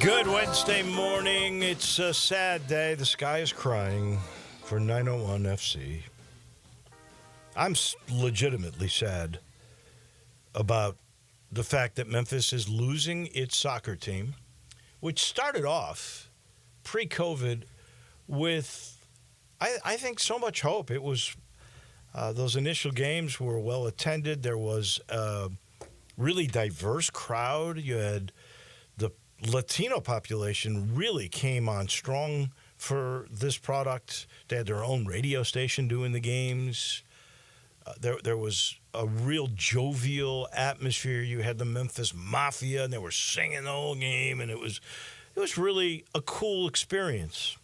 Good Wednesday morning. It's a sad day. The sky is crying for 901 FC. I'm legitimately sad about the fact that Memphis is losing its soccer team, which started off pre-COVID with, I think, so much hope. It was those initial games were well attended. There was a really diverse crowd. You had the Latino population really came on strong for this product. They had their own radio station doing the games. There was a real jovial atmosphere. You had the Memphis Mafia, and they were singing the whole game, and it was really a cool experience.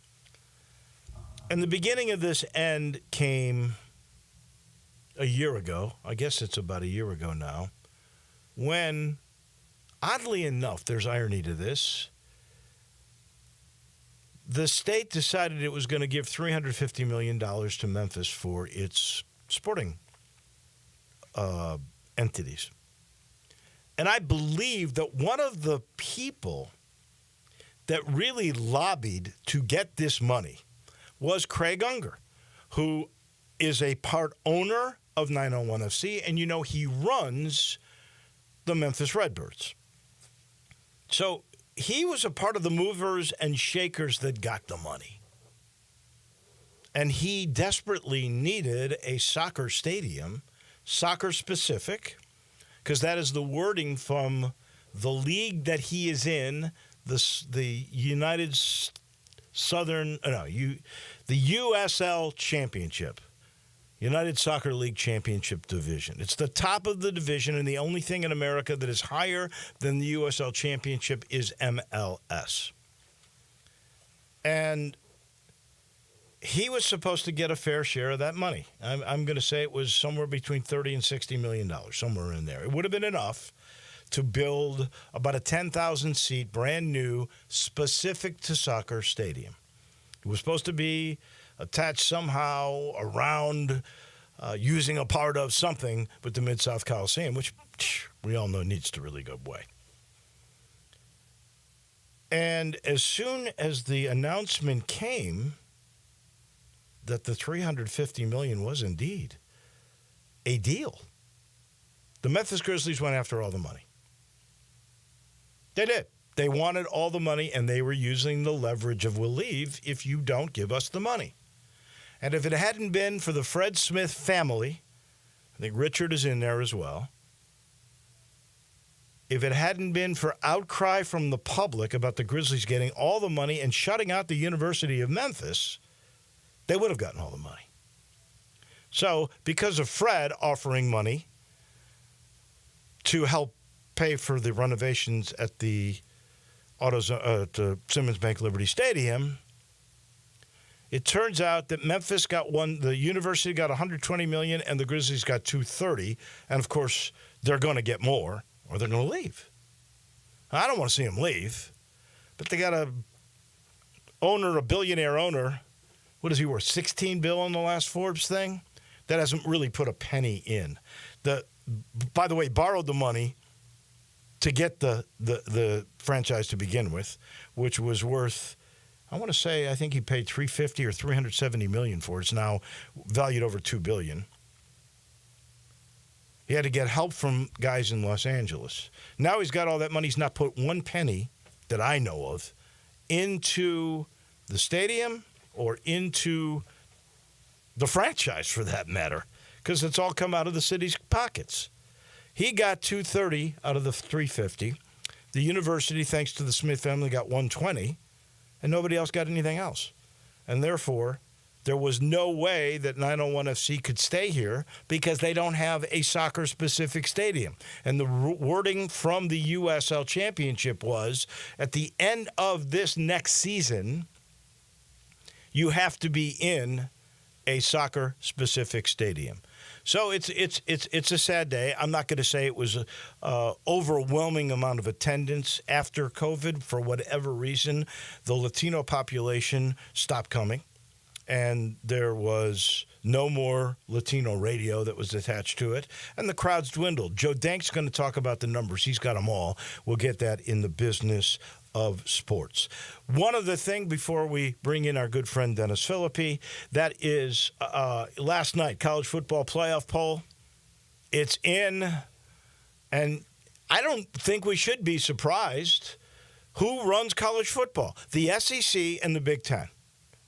And the beginning of this end came a year ago. I guess it's about a year ago now, when, oddly enough, there's irony to this, the state decided it was going to give $350 million to Memphis for its sporting entities. And I believe that one of the people that really lobbied to get this money was Craig Unger, who is a part owner of 901 FC, and he runs the Memphis Redbirds. So he was a part of the movers and shakers that got the money. And he desperately needed a soccer stadium, soccer specific, because that is the wording from the league that he is in, the USL Championship. United Soccer League Championship Division. It's the top of the division, and the only thing in America that is higher than the USL Championship is MLS. And he was supposed to get a fair share of that money. I'm going to say it was somewhere between $30 and $60 million, somewhere in there. It would have been enough to build about a 10,000-seat, brand new, specific to soccer stadium. It was supposed to be attached somehow around using a part of something with the Mid-South Coliseum, which we all know needs to really go away. And as soon as the announcement came that the $350 million was indeed a deal, the Memphis Grizzlies went after all the money. They did. They wanted all the money, and they were using the leverage of, we'll leave if you don't give us the money. And if it hadn't been for the Fred Smith family, I think Richard is in there as well, if it hadn't been for outcry from the public about the Grizzlies getting all the money and shutting out the University of Memphis, they would have gotten all the money. So because of Fred offering money to help pay for the renovations at the Simmons Bank Liberty Stadium, it turns out that Memphis got the University got $120 million, and the Grizzlies got $230. And of course, they're going to get more, or they're going to leave. I don't want to see them leave, but they got a billionaire owner. What is he worth? $16 billion in the last Forbes thing. That hasn't really put a penny in. By the way, borrowed the money to get the franchise to begin with, which was worth, I want to say, I think he paid $350 or $370 million for it. It's now valued over $2 billion. He had to get help from guys in Los Angeles. Now he's got all that money. He's not put one penny that I know of into the stadium or into the franchise, for that matter, because it's all come out of the city's pockets. He got $230 out of the $350. The university, thanks to the Smith family, got $120, and nobody else got anything else. And therefore, there was no way that 901 FC could stay here because they don't have a soccer-specific stadium. And the wording from the USL Championship was, at the end of this next season, you have to be in a soccer-specific stadium. So it's a sad day. I'm not going to say it was an overwhelming amount of attendance after COVID. For whatever reason, the Latino population stopped coming, and there was no more Latino radio that was attached to it, and the crowds dwindled. Joe Dank's going to talk about the numbers. He's got them all. We'll get that in the business of sports. One other thing before we bring in our good friend Dennis Philippi, that is last night, college football playoff poll. It's in, and I don't think we should be surprised who runs college football. The SEC and the Big Ten.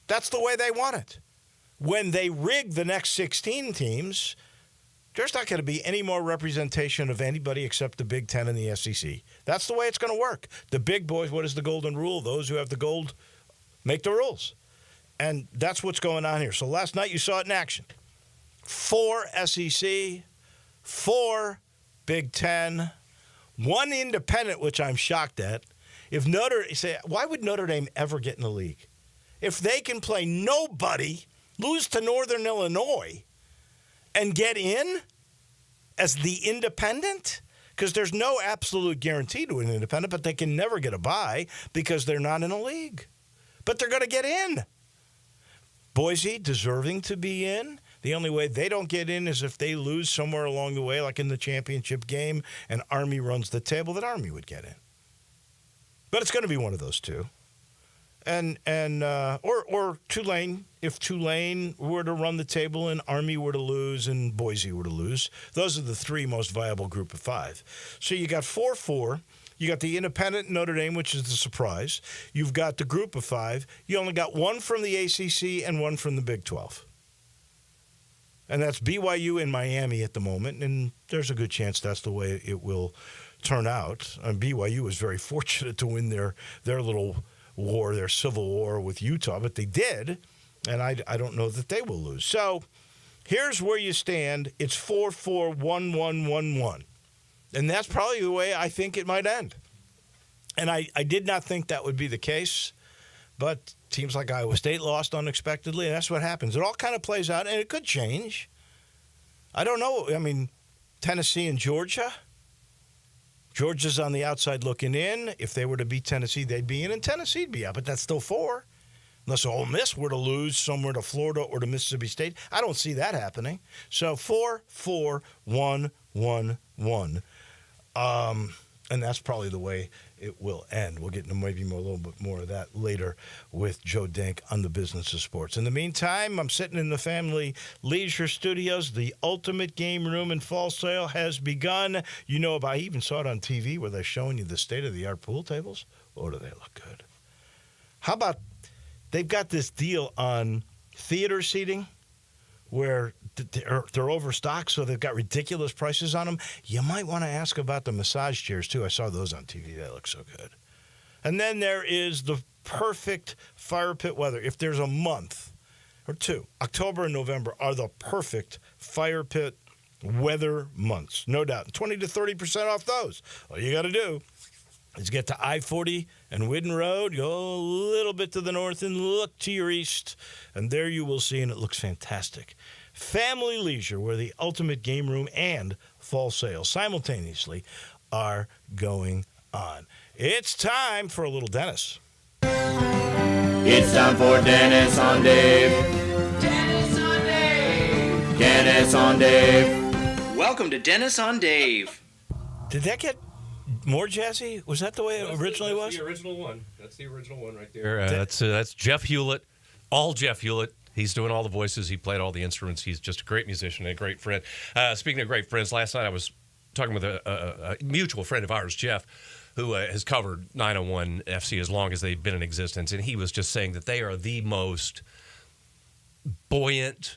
That's the way they want it. When they rig the next 16 teams, there's not going to be any more representation of anybody except the Big Ten and the SEC. That's the way it's going to work. The big boys, what is the golden rule? Those who have the gold make the rules. And that's what's going on here. So last night you saw it in action. 4 SEC, 4 Big Ten, 1 independent, which I'm shocked at. If why would Notre Dame ever get in the league? If they can play nobody, lose to Northern Illinois, and get in as the independent? Because there's no absolute guarantee to an independent, but they can never get a bye because they're not in a league. But they're going to get in. Boise, deserving to be in. The only way they don't get in is if they lose somewhere along the way, like in the championship game, and Army runs the table, that Army would get in. But it's going to be one of those two. Or Tulane, if Tulane were to run the table and Army were to lose and Boise were to lose. Those are the 3 most viable group of 5. So you got 4-4. You got the independent Notre Dame, which is the surprise. You've got the group of 5. You only got 1 from the ACC and 1 from the Big 12. And that's BYU and Miami at the moment, and there's a good chance that's the way it will turn out. And BYU was very fortunate to win their little war, their civil war with Utah, but they did, and I don't know that they will lose. So here's where you stand. It's 4-4, 1-1-1-1. And that's probably the way I think it might end. And I did not think that would be the case, but teams like Iowa State lost unexpectedly, and that's what happens. It all kind of plays out, and it could change. I don't know. I mean, Tennessee and Georgia. Georgia's on the outside looking in. If they were to beat Tennessee, they'd be in, and Tennessee'd be out. But that's still 4. Unless Ole Miss were to lose somewhere to Florida or to Mississippi State. I don't see that happening. So 4-4, 1-1-1. And that's probably the way it will end. We'll get into maybe a little bit more of that later with Joe Dank on the Business of Sports. In the meantime, I'm sitting in the Family Leisure Studios. The Ultimate Game Room and Fall Sale has begun. You know about, I even saw it on TV where they're showing you the state-of-the-art pool tables. Oh, do they look good. How about, they've got this deal on theater seating where they're overstocked, so they've got ridiculous prices on them. You might want to ask about the massage chairs, too. I saw those on TV. They look so good. And then there is the perfect fire pit weather. If there's a month or 2, October and November are the perfect fire pit weather months, no doubt. 20 to 30% off those. All you got to do is get to I-40 and Whidden Road, go a little bit to the north and look to your east, and there you will see, and it looks fantastic. Family Leisure, where the Ultimate Game Room and Fall Sale simultaneously are going on. It's time for a little Dennis. It's time for Dennis on Dave. Dennis on Dave. Dennis on Dave. Welcome to Dennis on Dave. Did that get more jazzy? Was that the way it originally was? That's the original one. That's the original one right there. That's Jeff Hewlett. All Jeff Hewlett. He's doing all the voices. He played all the instruments. He's just a great musician and a great friend. Speaking of great friends, last night I was talking with a mutual friend of ours, Jeff, who has covered 901 FC as long as they've been in existence, and he was just saying that they are the most buoyant,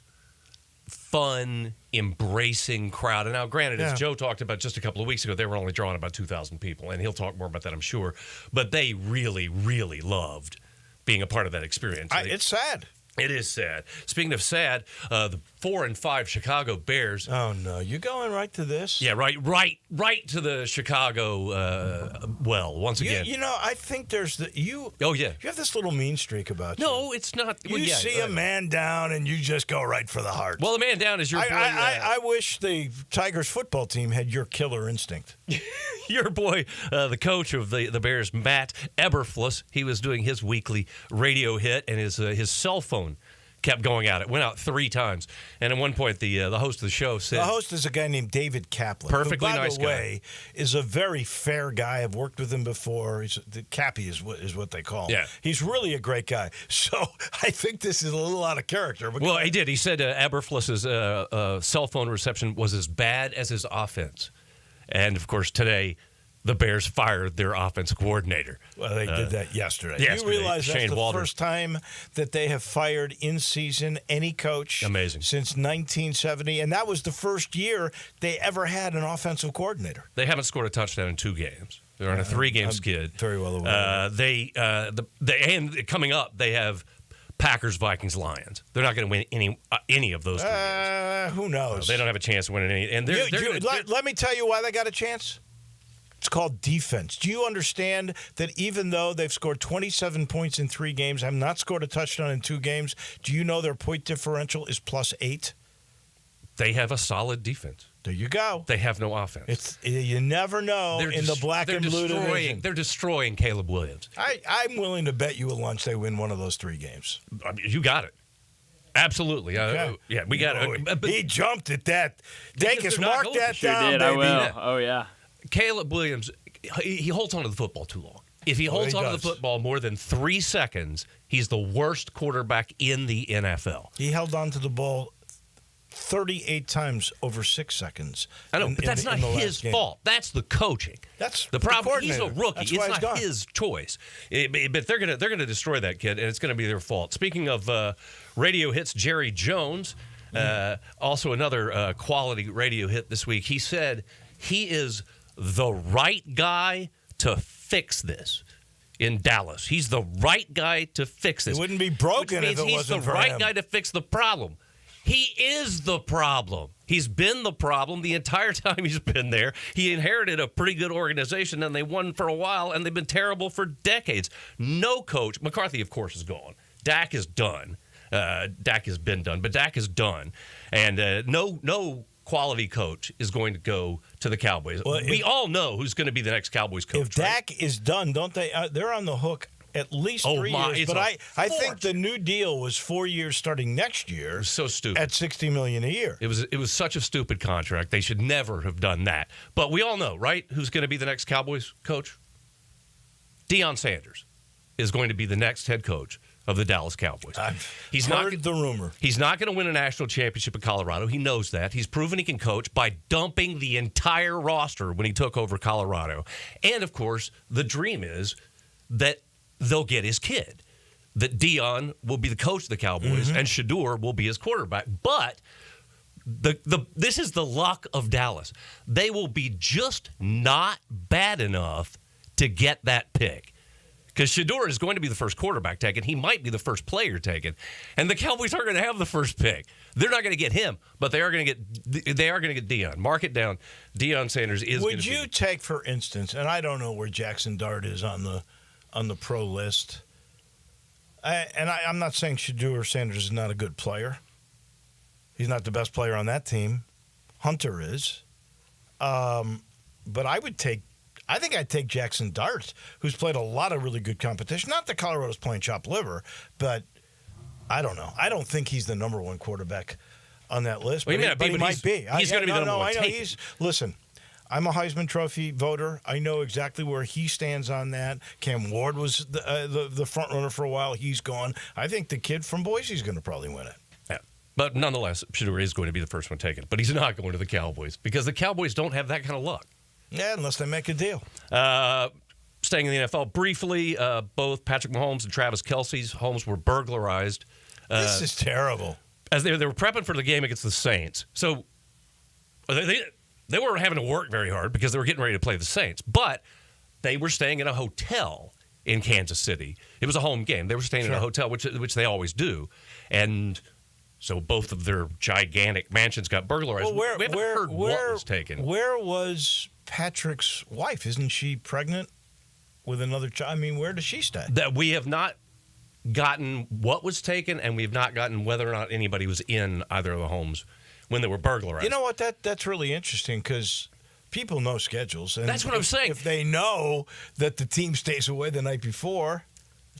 fun, embracing crowd. And now, granted, as Joe talked about just a couple of weeks ago, they were only drawing about 2,000 people, and he'll talk more about that, I'm sure. But they really, really loved being a part of that experience. It's sad. It is sad. Speaking of sad, the 4 and 5 Chicago Bears. Oh no, you're going right to this? Yeah, right to the Chicago. Once again, you know, I think there's Oh yeah, you have this little mean streak about you. No, it's not. You see a man down and you just go right for the heart. Well, the man down is your boy. I wish the Tigers football team had your killer instinct. Your boy, the coach of the Bears, Matt Eberflus. He was doing his weekly radio hit, and his cell phone kept going at it. Went out 3 times. And at one point, the host of the show said... The host is a guy named David Kaplan. Perfectly who, by nice the way, is a very fair guy. I've worked with him before. The Cappy is what they call him. Yeah. He's really a great guy. So I think this is a little out of character. Well, he did. He said Eberflus's cell phone reception was as bad as his offense. And, of course, today... the Bears fired their offensive coordinator. Well, they did that yesterday. Yesterday, You realize that's Shane the Waldron. first time that they have fired in season any coach Amazing. since 1970, and that was the first year they ever had an offensive coordinator. They haven't scored a touchdown in 2 games. They're on a 3-game skid. Very well aware. And coming up, they have Packers, Vikings, Lions. They're not going to win any of those 3 games. Who knows? They don't have a chance of winning any. And let me tell you why they got a chance. It's called defense. Do you understand that even though they've scored 27 points in 3 games, have not scored a touchdown in 2 games, do you know their point differential is +8? they have a solid defense. There you go. They have no offense. You never know in the black and blue division. They're destroying Caleb Williams. I'm willing to bet you a lunch they win one of those 3 games. I mean, you got it. Absolutely. Okay. Yeah, we got it. He jumped at that. Dacus, mark that Sure down, did. baby. I will. Oh, yeah. Caleb Williams, he holds on to the football too long. If he holds on to the football more than 3 seconds, he's the worst quarterback in the NFL. He held on to the ball 38 times over 6 seconds. I know, but that's not his fault. That's the coaching. That's the problem. He's a coordinator. rookie. That's It's why he's not gone. his choice. But they're gonna destroy that kid, and it's gonna be their fault. Speaking of radio hits, Jerry Jones, also another quality radio hit this week. He said he is the right guy to fix this in Dallas. He's the right guy to fix this. It wouldn't be broken which if means it he's wasn't the for right him. guy to fix the problem. He is the problem. He's been the problem the entire time he's been there. He inherited a pretty good organization, and they won for a while, and they've been terrible for decades. No coach. McCarthy, of course, is gone. Dak is done. Dak has been done, but Dak is done. And no quality coach is going to go to the Cowboys. Well, we all know who's going to be the next Cowboys coach. If Dak is done, don't they? They're on the hook at least 3 years. It's But a I think the new deal was 4 years starting next year. It was so stupid. At $60 million a year. It was such a stupid contract. They should never have done that. But we all know, right, who's going to be the next Cowboys coach? Deion Sanders is going to be the next head coach of the Dallas Cowboys. He's heard the rumor. He's not going to win a national championship in Colorado. He knows that. He's proven he can coach by dumping the entire roster when he took over Colorado. And, of course, the dream is that they'll get his kid, that Deion will be the coach of the Cowboys and Shador will be his quarterback. But this is the luck of Dallas. They will be just not bad enough to get that pick. Because Shador is going to be the first quarterback taken. He might be the first player taken. And the Cowboys aren't going to have the first pick. They're not going to get him, but they are going to get Deion. Mark it down. Deion Sanders is going to be. Would you take, for instance, and I don't know where Jackson Dart is on the pro list, I'm not saying Shador Sanders is not a good player. He's not the best player on that team. Hunter is. But I think I'd take Jackson Dart, who's played a lot of really good competition. Not that Colorado's playing chopped liver, but I don't know. I don't think he's the number one quarterback on that list. Well, But he might be. He's going to be the number one. I know. Listen, I'm a Heisman Trophy voter. I know exactly where he stands on that. Cam Ward was the front runner for a while. He's gone. I think the kid from Boise is going to probably win it. Yeah. But nonetheless, Shador is going to be the first one taken. But he's not going to the Cowboys because the Cowboys don't have that kind of luck. Yeah, unless they make a deal. Staying in the NFL briefly, both Patrick Mahomes and Travis Kelce's homes were burglarized. This is terrible. As they were prepping for the game against the Saints. So they weren't having to work very hard because they were getting ready to play the Saints. But they were staying in a hotel in Kansas City. It was a home game. They were staying in a hotel, which they always do. And so both of their gigantic mansions got burglarized. Well, we haven't heard what was taken. Where was Patrick's wife? Isn't she pregnant with another child? I mean, where does she stay? That we have not gotten what was taken, and we have not gotten whether or not anybody was in either of the homes when they were burglarized. You know what? That's really interesting because people know schedules. And that's what I'm saying. If they know that the team stays away the night before,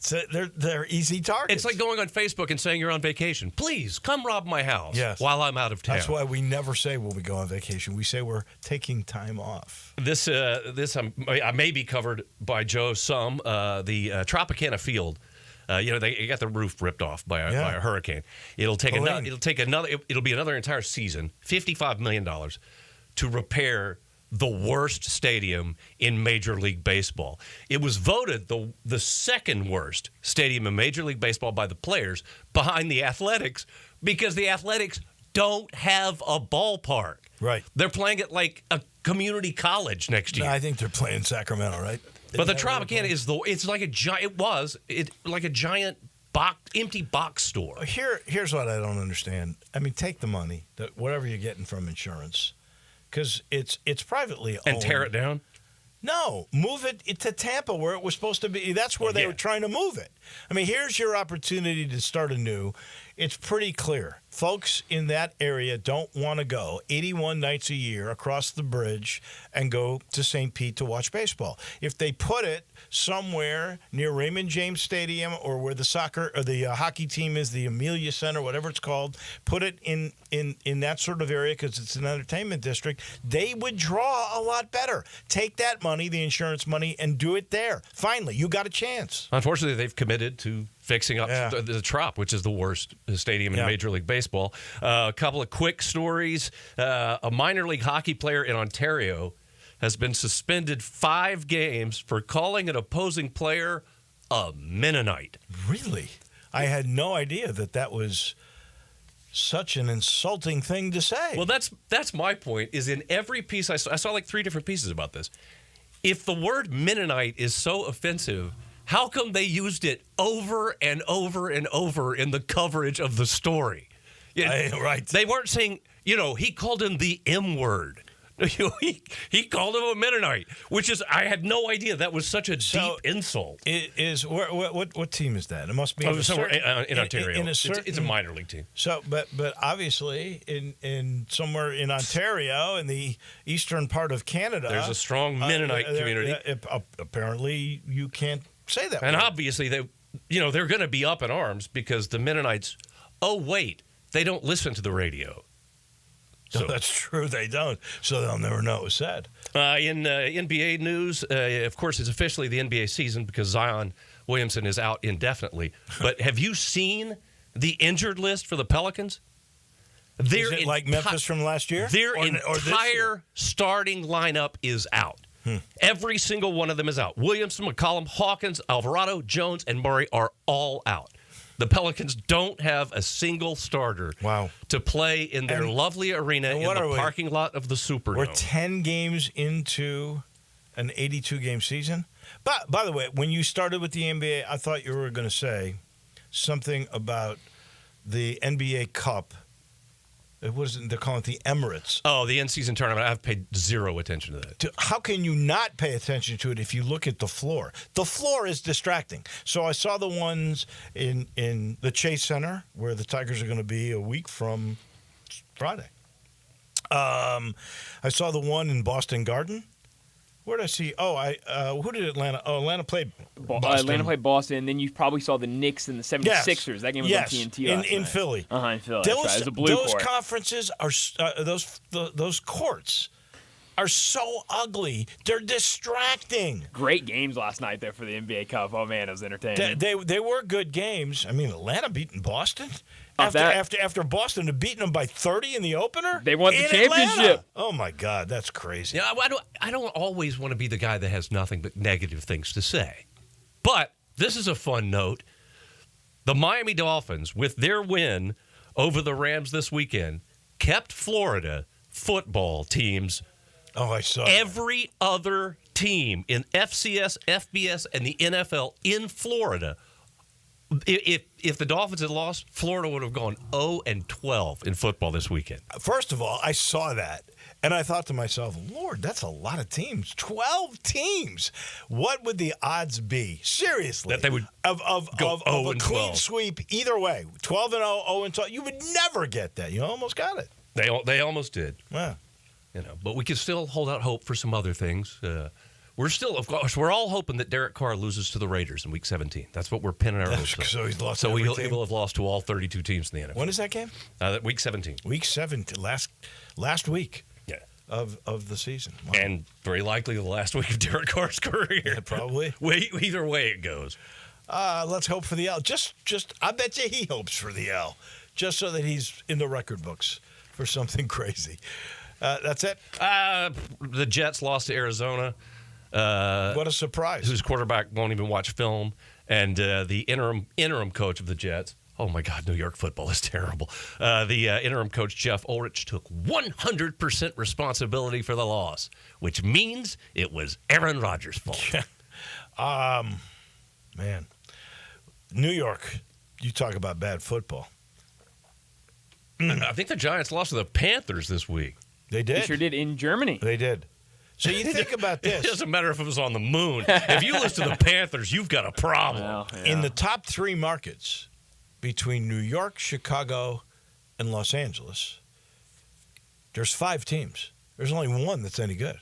They're easy targets. It's like going on Facebook and saying you're on vacation. Please come rob my house while I'm out of town. That's why we never say when we go on vacation. We say we're taking time off. This I may be covered by Joe some. The Tropicana Field. They got the roof ripped off by a hurricane. It'll be another entire season, $55 million, to repair the worst stadium in Major League Baseball. It was voted the second worst stadium in Major League Baseball by the players, behind the Athletics, because the Athletics don't have a ballpark. Right. They're playing at like a community college next year. No, I think they're playing Sacramento, right? But the Tropicana is it's like a giant. Like a giant empty box store. Here's what I don't understand. I mean, take the money, whatever you're getting from insurance, because it's privately owned. And tear it down. No, move it to Tampa where it was supposed to be. That's where they were trying to move it. I mean, here's your opportunity to start anew. It's pretty clear. Folks in that area don't want to go 81 nights a year across the bridge and go to St. Pete to watch baseball. If they put it somewhere near Raymond James Stadium or where the soccer or the hockey team is, the Amelia Center, whatever it's called, put it in that sort of area because it's an entertainment district, they would draw a lot better. Take that money, the insurance money, and do it there. Finally, you got a chance. Unfortunately, they've committed to fixing up the Trop, which is the worst stadium in Major League Baseball. A couple of quick stories. A minor league hockey player in Ontario has been suspended 5 games for calling an opposing player a Mennonite. Really? I had no idea that was such an insulting thing to say. Well, that's my point, is in every piece I saw like 3 different pieces about this. If the word Mennonite is so offensive, how come they used it over and over and over in the coverage of the story? Right. They weren't saying, he called him the M word. He called him a Mennonite, which is, I had no idea that was such a deep insult. What team is that? It must be somewhere in Ontario. It's a minor league team. So, but obviously in somewhere in Ontario, in the eastern part of Canada, there's a strong Mennonite community. Apparently, you can't say that. And word. obviously, they're going to be up in arms because the Mennonites. Oh wait, they don't listen to the radio. So that's true. They don't. So they'll never know it was said. In NBA news, of course, it's officially the NBA season because Zion Williamson is out indefinitely. But have you seen the injured list for the Pelicans? Is it like Memphis from last year? Their entire starting lineup is out. Every single one of them is out. Williamson, McCollum, Hawkins, Alvarado, Jones, and Murray are all out. The Pelicans don't have a single starter to play in their lovely arena in the parking lot of the Superdome. We're 10 games into an 82-game season. But, by the way, when you started with the NBA, I thought you were going to say something about the NBA Cup. They're calling it the Emirates. Oh, the in-season tournament. I've paid zero attention to that. How can you not pay attention to it if you look at the floor? The floor is distracting. So I saw the ones in the Chase Center where the Tigers are going to be a week from Friday. I saw the one in Boston Garden. Where did I see? Who did Atlanta? Oh, Atlanta played Boston. Atlanta played Boston, and then you probably saw the Knicks and the 76ers. Yes. That game was on TNT in Philly. In Philly. Those, It was a blue those court. conferences are those courts are so ugly. They're distracting. Great games last night there for the NBA Cup. Oh man, it was entertaining. They were good games. I mean, Atlanta beating Boston. After Boston had beaten them by 30 in the opener, they won the championship. Atlanta. Oh my God, that's crazy. Yeah, I don't always want to be the guy that has nothing but negative things to say. But this is a fun note. The Miami Dolphins, with their win over the Rams this weekend, kept Florida football teams. Oh, I saw every other team in FCS, FBS, and the NFL in Florida. If the Dolphins had lost, Florida would have gone 0-12 in football this weekend. First of all, I saw that, and I thought to myself, Lord, that's a lot of teams. 12 teams. What would the odds be? Seriously. That they would of go 0 a clean sweep either way. 12-0, 0-12. You would never get that. You almost got it. They almost did. Yeah. But we can still hold out hope for some other things. Of course, we're all hoping that Derek Carr loses to the Raiders in Week 17. That's what we're pinning our hopes on. So he's lost. So every he team? will have lost to all 32 teams in the NFL. When is that game? Week 17. Week 17, last week. Yeah. Of the season. Wow. And very likely the last week of Derek Carr's career. Yeah, probably. Either way it goes. Let's hope for the L. Just I bet you he hopes for the L, just so that he's in the record books for something crazy. That's it. The Jets lost to Arizona. What a surprise! Whose quarterback won't even watch film, and the interim coach of the Jets. Oh my God, New York football is terrible. The interim coach Jeff Ulrich took 100% responsibility for the loss, which means it was Aaron Rodgers' fault. Man, New York. You talk about bad football. I think the Giants lost to the Panthers this week. They did. They sure did in Germany. They did. So you think about this. It doesn't matter if it was on the moon. If you lose to the Panthers, you've got a problem. Well, yeah. In the top 3 markets between New York, Chicago, and Los Angeles, there's 5 teams. There's only one that's any good.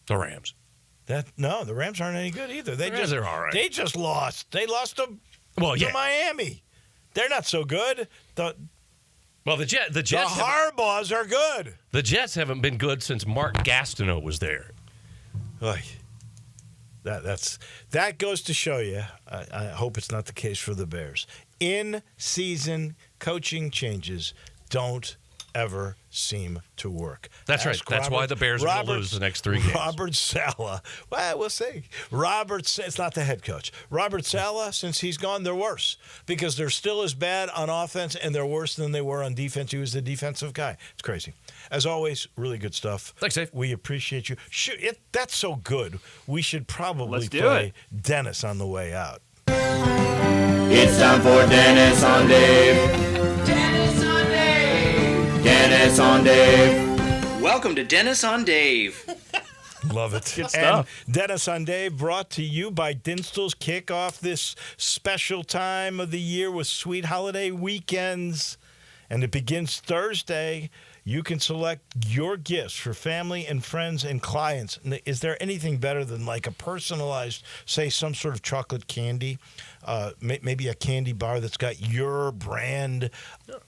The Rams. No, the Rams aren't any good either. The Rams are all right. They just lost. They lost to yeah. Miami. They're not so good. The Jets. The Harbaughs are good. The Jets haven't been good since Mark Gastineau was there. Oy. That goes to show you. I hope it's not the case for the Bears. In-season coaching changes don't ever seem to work. That's right. That's why the Bears will lose the next 3 games. Robert Saleh. Well, we'll see. It's not the head coach. Robert Saleh, since he's gone, they're worse because they're still as bad on offense and they're worse than they were on defense. He was the defensive guy. It's crazy. As always, really good stuff. Thanks, Dave. We appreciate you. That's so good. We should probably Let's do play it. Dennis on the way out. It's time for Dennis on Dave. Dennis on Dave. Dennis on Dave. Welcome to Dennis on Dave. Love it. Good stuff. And Dennis on Dave brought to you by Dinstall's. Kick off this special time of the year with sweet holiday weekends. And it begins Thursday. You can select your gifts for family and friends and clients. Is there anything better than like a personalized, say, some sort of chocolate candy? Maybe a candy bar that's got your brand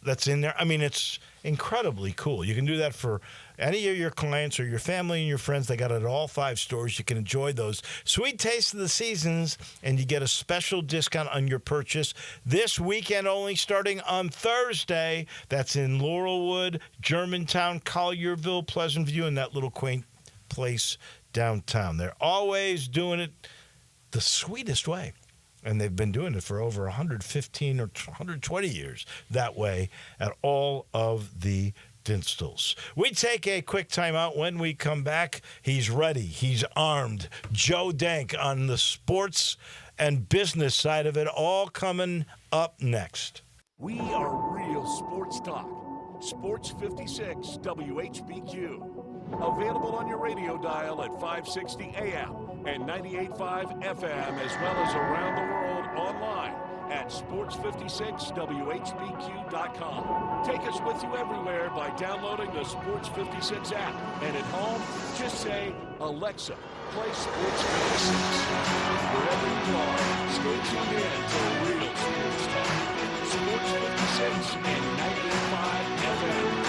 that's in there. I mean, it's incredibly cool. You can do that for any of your clients or your family and your friends. They got it at all 5 stores. You can enjoy those sweet tastes of the seasons, and you get a special discount on your purchase this weekend only, starting on Thursday. That's in Laurelwood, Germantown, Collierville, Pleasant View, and that little quaint place downtown. They're always doing it the sweetest way. And they've been doing it for over 115 or 120 years that way at all of the Dinstalls. We take a quick time out. When we come back, he's ready. He's armed. Joe Dank on the sports and business side of it, all coming up next. We are real sports talk. Sports 56 WHBQ. Available on your radio dial at 560 AM and 98.5 FM, as well as around the world online at sports56whbq.com. Take us with you everywhere by downloading the Sports 56 app. And at home, just say, Alexa, play Sports 56. Wherever you are, stay tuned in to real sports talk. Sports 56 and 98.5 FM.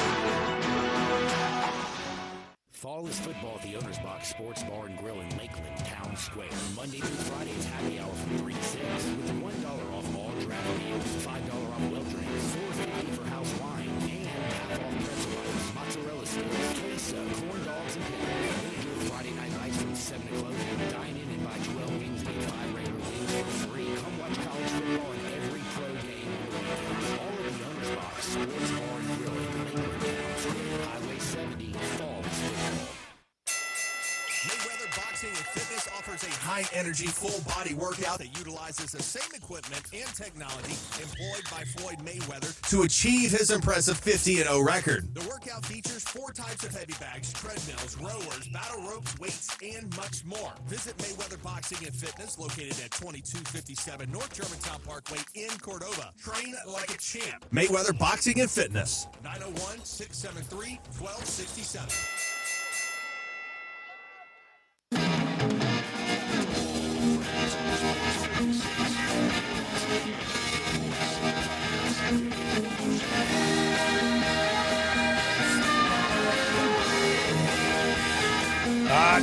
Fall is football at the Owner's Box Sports Bar and Grill in Lakeland, Town Square. Monday through Friday is happy hour from 3 to 6 with $1 off all draft meals, $5 off well drinks, $4.50 for house wine, and half off pretzel bites, mozzarella sticks, queso, corn dogs, and pickles. Enjoy Friday night lights from 7 to close. Dine in and buy 12 wings and get 5 regular wings for free. Come watch college football and every pro game on the weekend. All at the Owner's Box Sports Bar and Grill in Lakeland, Town Square. Highway 70, Fall is football. Mayweather Boxing and Fitness offers a high-energy, full-body workout that utilizes the same equipment and technology employed by Floyd Mayweather to achieve his impressive 50-0 record. The workout features 4 types of heavy bags, treadmills, rowers, battle ropes, weights, and much more. Visit Mayweather Boxing and Fitness, located at 2257 North Germantown Parkway in Cordova. Train like a champ. Mayweather Boxing and Fitness, 901-673-1267.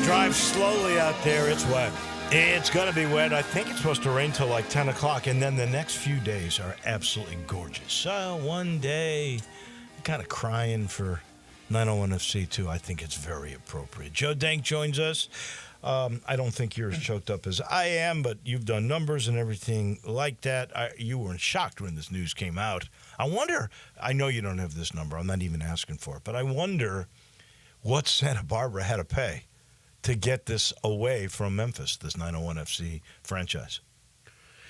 Drive slowly out there. It's wet. It's going to be wet. I think it's supposed to rain till like 10 o'clock, and then the next few days are absolutely gorgeous. So one day, kind of crying for 901 FC, too. I think it's very appropriate. Joe Dank joins us. I don't think you're as choked up as I am, but you've done numbers and everything like that. You weren't shocked when this news came out. I wonder, I know you don't have this number. I'm not even asking for it, but I wonder what Santa Barbara had to pay to get this away from Memphis, this 901 FC franchise.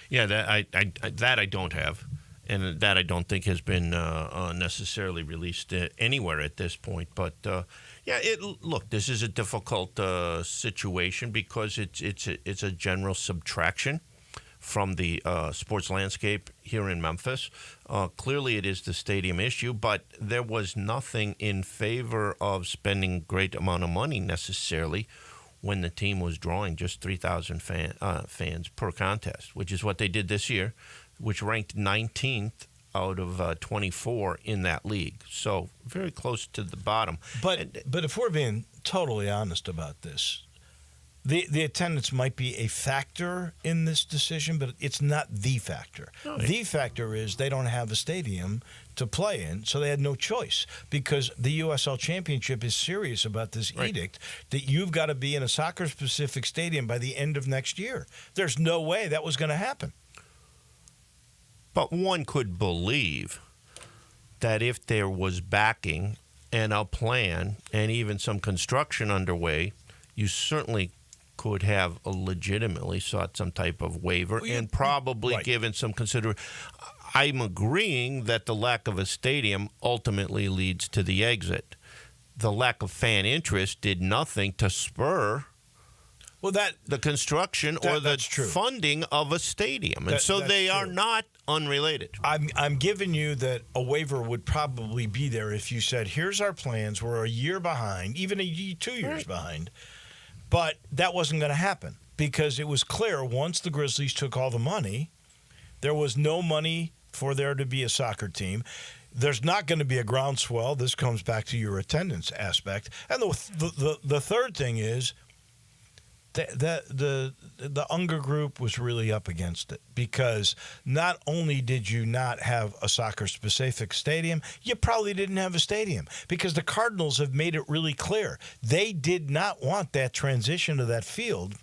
Yeah, that I don't have, and that I don't think has been necessarily released anywhere at this point. But look, this is a difficult situation because it's a general subtraction from the sports landscape here in Memphis. Clearly, it is the stadium issue, but there was nothing in favor of spending great amount of money necessarily when the team was drawing just 3,000 fans per contest, which is what they did this year, which ranked 19th out of 24 in that league. So very close to the bottom. But if we're being totally honest about this, the attendance might be a factor in this decision, but it's not the factor. No, the factor is they don't have a stadium to play in, so they had no choice because the USL Championship is serious about this edict that you've got to be in a soccer-specific stadium by the end of next year. There's no way that was going to happen. But one could believe that if there was backing and a plan and even some construction underway, you certainly could have legitimately sought some type of waiver and probably given some consideration. I'm agreeing that the lack of a stadium ultimately leads to the exit. The lack of fan interest did nothing to spur the construction or the funding of a stadium. And so they are not unrelated. I'm giving you that a waiver would probably be there if you said, here's our plans, we're a year behind, even 2 years behind. But that wasn't going to happen because it was clear once the Grizzlies took all the money, there was no money for there to be a soccer team. There's not going to be a groundswell. This comes back to your attendance aspect. And the third thing is the Unger group was really up against it because not only did you not have a soccer-specific stadium, you probably didn't have a stadium because the Cardinals have made it really clear. They did not want that transition to that field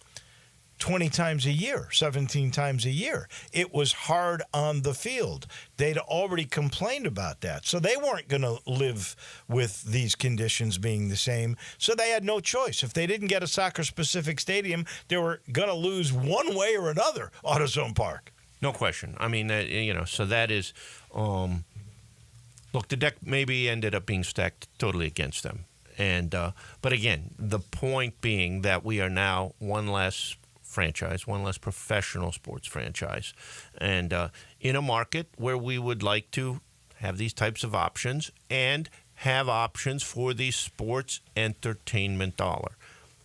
20 times a year, 17 times a year. It was hard on the field. They'd already complained about that. So they weren't going to live with these conditions being the same. So they had no choice. If they didn't get a soccer-specific stadium, they were going to lose one way or another AutoZone Park. No question. I mean, so that is, look, the deck maybe ended up being stacked totally against them. And but again, the point being that we are now one less franchise, one less professional sports franchise, and in a market where we would like to have these types of options and have options for the sports entertainment dollar.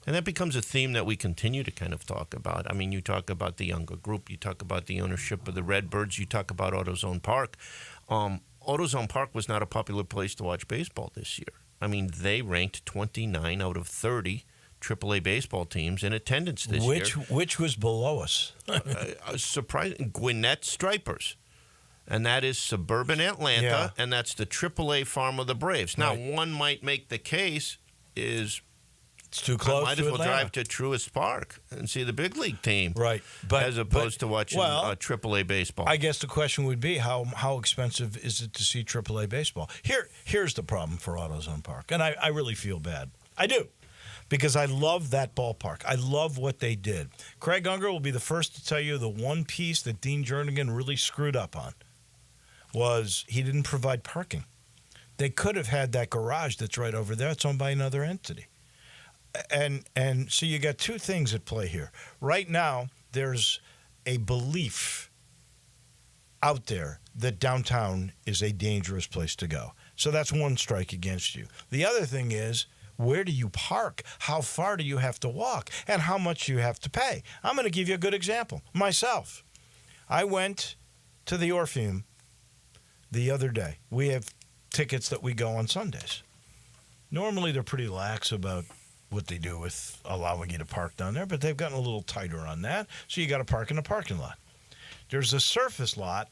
And that becomes a theme that we continue to kind of talk about. I mean, you talk about the Younger Group, you talk about the ownership of the Redbirds, you talk about AutoZone Park. AutoZone Park was not a popular place to watch baseball this year. I mean, they ranked 29 out of 30 AAA baseball teams in attendance this year. Which was below us? Surprising. Gwinnett Stripers. And that is suburban Atlanta, and that's the AAA farm of the Braves. Now, one might make the case is it's too close. I might as well drive to Truist Park and see the big league team, as opposed to watching AAA baseball. I guess the question would be how expensive is it to see AAA baseball? Here's the problem for AutoZone Park, and I really feel bad. I do. Because I love that ballpark. I love what they did. Craig Unger will be the first to tell you the one piece that Dean Jernigan really screwed up on was he didn't provide parking. They could have had that garage that's right over there. It's owned by another entity. And so you got two things at play here. Right now, there's a belief out there that downtown is a dangerous place to go. So that's one strike against you. The other thing is, where do you park? How far do you have to walk? And how much do you have to pay? I'm going to give you a good example. Myself. I went to the Orpheum the other day. We have tickets that we go on Sundays. Normally, they're pretty lax about what they do with allowing you to park down there, but they've gotten a little tighter on that. So you got to park in a parking lot. There's a surface lot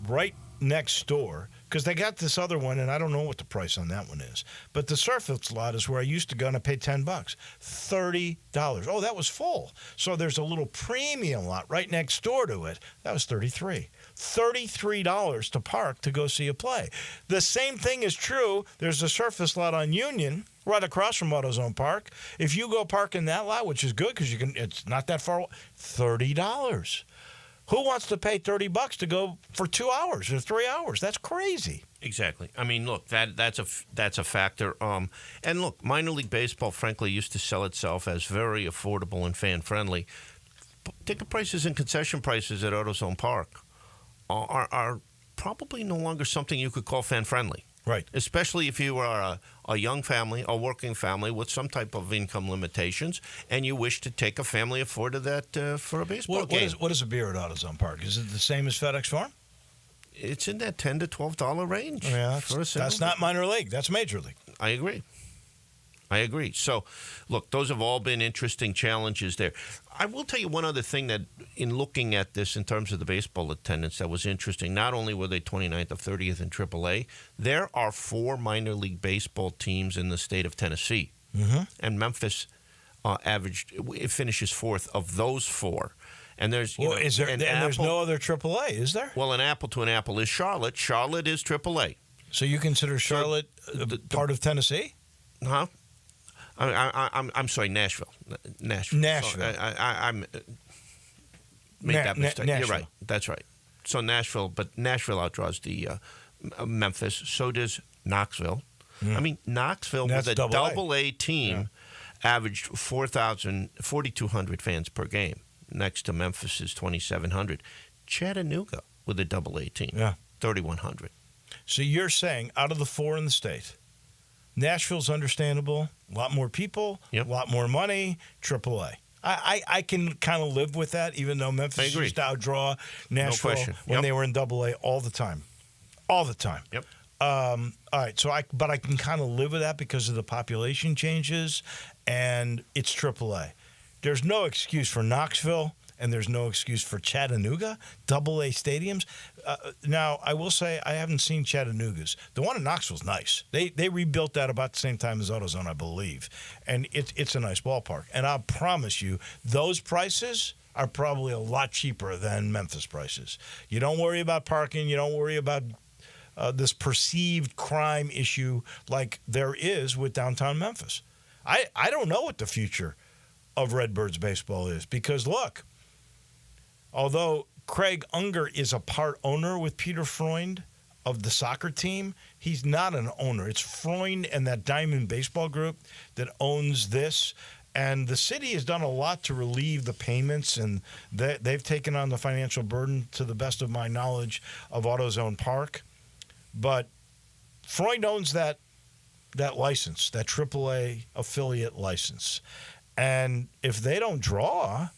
right next door because they got this other one, and I don't know what the price on that one is. But the surface lot is where I used to go and I paid $10, $30. Oh, that was full. So there's a little premium lot right next door to it. That was $33. $33 to park to go see a play. The same thing is true. There's a surface lot on Union right across from AutoZone Park. If you go park in that lot, which is good because it's not that far, $30. Who wants to pay $30 to go for 2 hours or 3 hours? That's crazy. Exactly. I mean, look, that's a factor. And look, minor league baseball, frankly, used to sell itself as very affordable and fan friendly. Ticket prices and concession prices at AutoZone Park are probably no longer something you could call fan friendly. Right. Especially if you are a young family, a working family with some type of income limitations, and you wish to take a family afforded that for a baseball game. What is a beer at AutoZone Park? Is it the same as FedEx Farm? It's in that $10 to $12 range. Yeah, that's not minor league. That's major league. I agree. So, look, those have all been interesting challenges there. I will tell you one other thing that, in looking at this in terms of the baseball attendance, that was interesting. Not only were they 29th or 30th in AAA, there are 4 minor league baseball teams in the state of Tennessee. Mm-hmm. And Memphis finishes 4th of those 4. And there's there's no other AAA, is there? Well, an apple to an apple is Charlotte. Charlotte is AAA. So you consider Charlotte part of Tennessee? Huh? I'm sorry, Nashville. Nashville. So I made that mistake. Nashville. You're right. That's right. So Nashville, but Nashville outdraws the Memphis. So does Knoxville. I mean, Knoxville with a double-A team averaged 4,200 fans per game. Next to Memphis is 2,700. Chattanooga with a double-A team, 3,100. So you're saying out of the 4 in the state, Nashville's understandable, a lot more people, a lot more money, AAA. I can kind of live with that, even though Memphis used to outdraw Nashville when they were in AA all the time. All the time. Yep. All right, but I can kind of live with that because of the population changes, and it's AAA. There's no excuse for Knoxville, and there's no excuse for Chattanooga, AA stadiums. Now, I will say I haven't seen Chattanooga's. The one in Knoxville's nice. They rebuilt that about the same time as AutoZone, I believe. And it's a nice ballpark. And I'll promise you, those prices are probably a lot cheaper than Memphis prices. You don't worry about parking. You don't worry about this perceived crime issue like there is with downtown Memphis. I don't know what the future of Redbirds baseball is because, look, although Craig Unger is a part owner with Peter Freund of the soccer team, he's not an owner. It's Freund and that Diamond Baseball Group that owns this. And the city has done a lot to relieve the payments, and they've taken on the financial burden, to the best of my knowledge, of AutoZone Park. But Freund owns that license, that AAA affiliate license. And if they don't draw,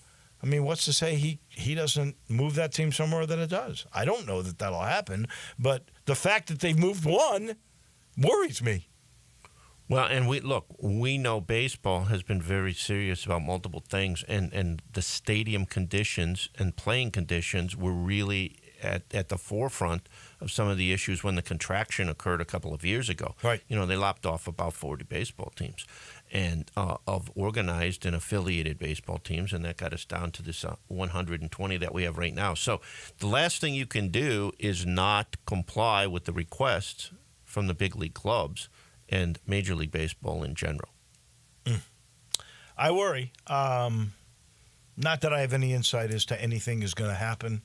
I mean, what's to say he doesn't move that team somewhere that it does? I don't know that that'll happen, but the fact that they've moved one worries me. Well, and we know baseball has been very serious about multiple things, and the stadium conditions and playing conditions were really at the forefront of some of the issues when the contraction occurred a couple of years ago. Right. You know, they lopped off about 40 baseball teams and of organized and affiliated baseball teams, and that got us down to this 120 that we have right now. So the last thing you can do is not comply with the requests from the big league clubs and Major League Baseball in general. I worry. Not that I have any insight as to anything is going to happen,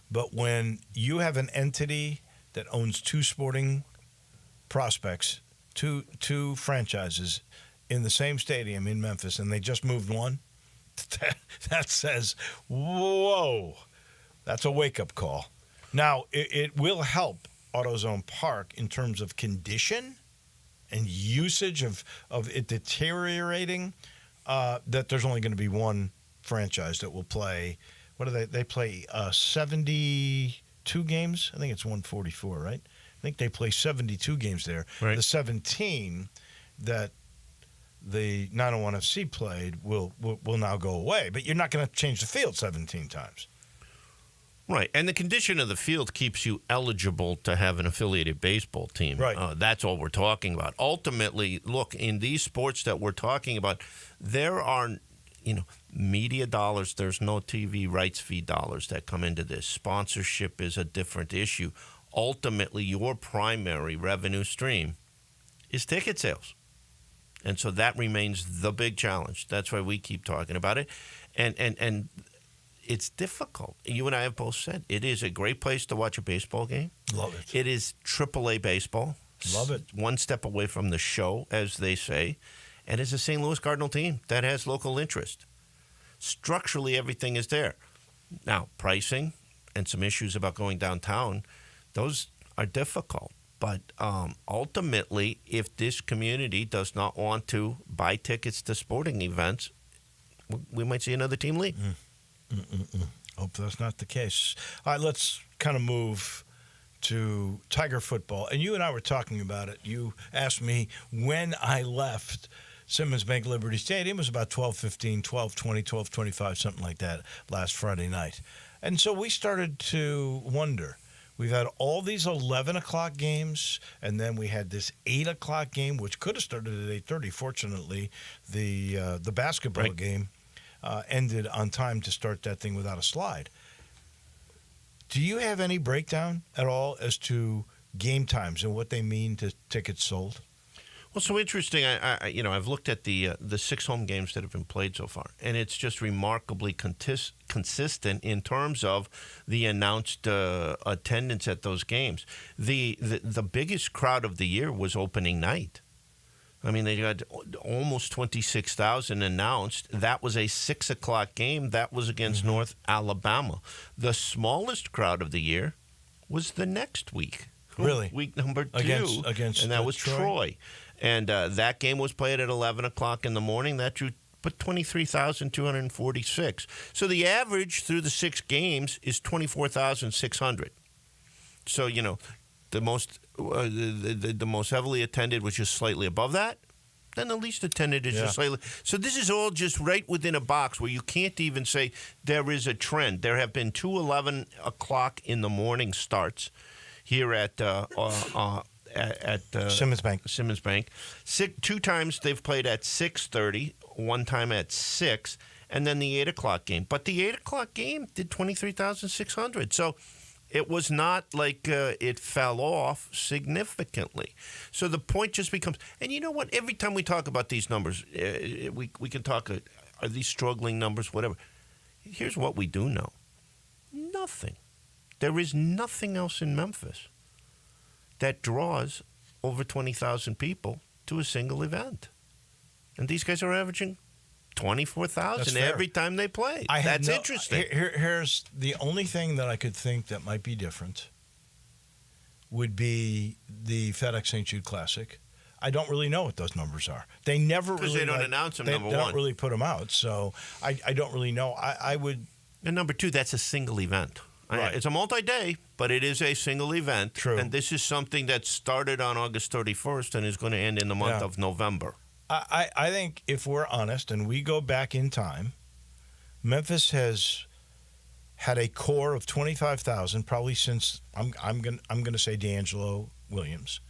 but when you have an entity that owns 2 sporting prospects, two franchises in the same stadium in Memphis, and they just moved one, that says, whoa, that's a wake-up call. Now, it will help AutoZone Park in terms of condition and usage of it deteriorating, that there's only going to be one franchise that will play. What do they play 72 games? I think it's 144, right? I think they play 72 games there. Right. The 17 that the 901 FC played will now go away. But you're not going to change the field 17 times. Right, and the condition of the field keeps you eligible to have an affiliated baseball team. Right. That's all we're talking about. Ultimately, look, in these sports that we're talking about, there are, media dollars. There's no TV rights fee dollars that come into this. Sponsorship is a different issue. Ultimately, your primary revenue stream is ticket sales. And so that remains the big challenge. That's why we keep talking about it. And it's difficult. You and I have both said it is a great place to watch a baseball game. Love it. It is AAA baseball. Love it. One step away from the show, as they say. And it's a St. Louis Cardinal team that has local interest. Structurally, everything is there. Now, pricing and some issues about going downtown, those are difficult. But ultimately, if this community does not want to buy tickets to sporting events, we might see another team leave. Hope that's not the case. All right, let's kind of move to Tiger football. And you and I were talking about it. You asked me when I left Simmons Bank Liberty Stadium. It was about 12:15, 12:20, 12:25, something like that last Friday night. And so we started to wonder. We've had all these 11 o'clock games, and then we had this 8 o'clock game, which could have started at 8:30. Fortunately, the basketball game ended on time to start that thing without a slide. Do you have any breakdown at all as to game times and what they mean to tickets sold? Well, so interesting. I've looked at the 6 home games that have been played so far, and it's just remarkably consistent in terms of the announced attendance at those games. The biggest crowd of the year was opening night. I mean, they got almost 26,000 announced. That was a 6 o'clock game. That was against North Alabama. The smallest crowd of the year was the next week. Really? Week number 2. Against and that was Troy. And that game was played at 11 o'clock in the morning. That drew 23,246. So the average through the 6 games is 24,600. So, the most the most heavily attended was just slightly above that. Then the least attended is just slightly. So this is all just right within a box where you can't even say there is a trend. There have been 2 11 o'clock in the morning starts here at Simmons Bank. 2 times they've played at 6:30, 1 time at 6, and then the 8 o'clock game. But the 8 o'clock game did 23,600. So it was not like it fell off significantly. So the point just becomes, and you know what? Every time we talk about these numbers, we can talk, are these struggling numbers, whatever. Here's what we do know. Nothing. There is nothing else in Memphis that draws over 20,000 people to a single event. And these guys are averaging 24,000 every time they play. That's interesting. Here's the only thing that I could think that might be different would be the FedEx St. Jude Classic. I don't really know what those numbers are. They never really... Because they don't announce them, number one. They don't really put them out, so I don't really know. I would... And number 2, that's a single event. Right. It's a multi-day, but it is a single event. True. And this is something that started on August 31st and is going to end in the month of November. I think if we're honest and we go back in time, Memphis has had a core of 25,000 probably since I'm going to say D'Angelo Williams.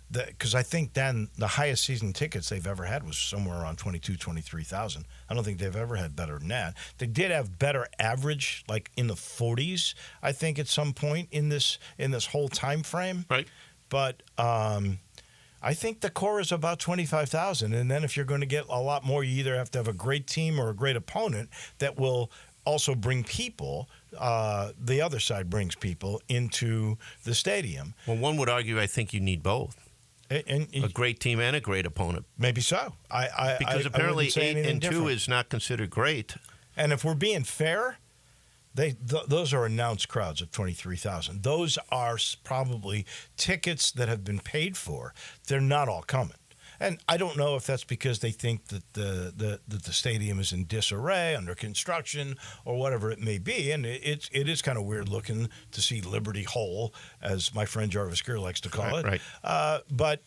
Because I think then the highest season tickets they've ever had was somewhere around 22,000, 23,000. I don't think they've ever had better than that. They did have better average, like in the 40s, I think, at some point in this whole time frame. Right. But I think the core is about 25,000. And then if you're going to get a lot more, you either have to have a great team or a great opponent that will also bring people. The other side brings people into the stadium. Well, one would argue I think you need both. And a great team and a great opponent. Maybe so. Because apparently 8-2 different. is not considered great. And if we're being fair, those are announced crowds of 23,000. Those are probably tickets that have been paid for. They're not all coming. And I don't know if that's because they think that the stadium is in disarray, under construction, or whatever it may be. And it is kind of weird looking to see Liberty Hole, as my friend Jarvis Greer likes to call it. Right. But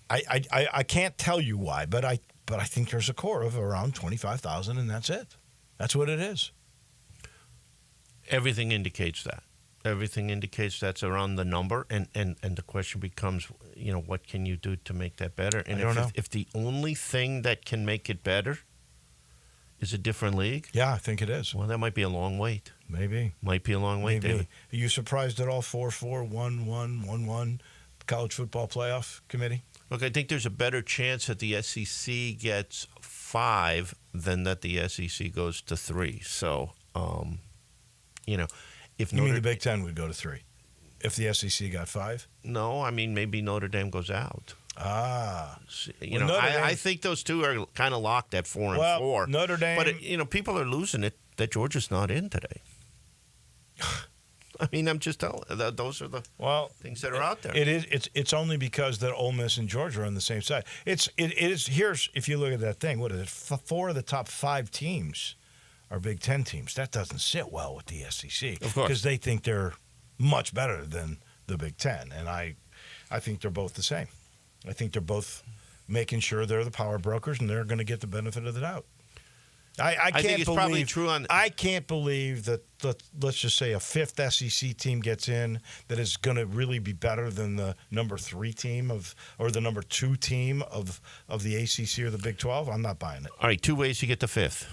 I can't tell you why, but I think there's a core of around 25,000, and that's it. That's what it is. Everything indicates that. Everything indicates that's around the number, and the question becomes, what can you do to make that better? And I don't know. If the only thing that can make it better is a different league, Yeah, I think it is. well, that might be a long wait. Maybe. Might be a long wait, Maybe. David. Are you surprised at all? 4-4, 1-1, 1-1 college football playoff committee? Look, I think there's a better chance that the SEC gets 5 than that the SEC goes to 3. So, if You mean the Big Ten would go to 3 if the SEC got 5? No, I mean maybe Notre Dame goes out. Ah. Well, I think those two are kind of locked at 4 and 4. Notre Dame. But people are losing it that Georgia's not in today. I mean, I'm just telling. Those are the things that are out there. It is. It's only because that Ole Miss and Georgia are on the same side. It is. Here's, if you look at that thing, what is it? 4 of the top 5 teams are Big Ten teams. That doesn't sit well with the SEC, of course, because they think they're much better than the Big Ten, and I think they're both the same. I think they're both making sure they're the power brokers, and they're going to get the benefit of the doubt. I can't think it's believe, probably true on. I can't believe that. Let's just say a 5th SEC team gets in that is going to really be better than the number 3 team or the number 2 team of the ACC or the Big 12. I'm not buying it. All right, 2 ways to get to 5th.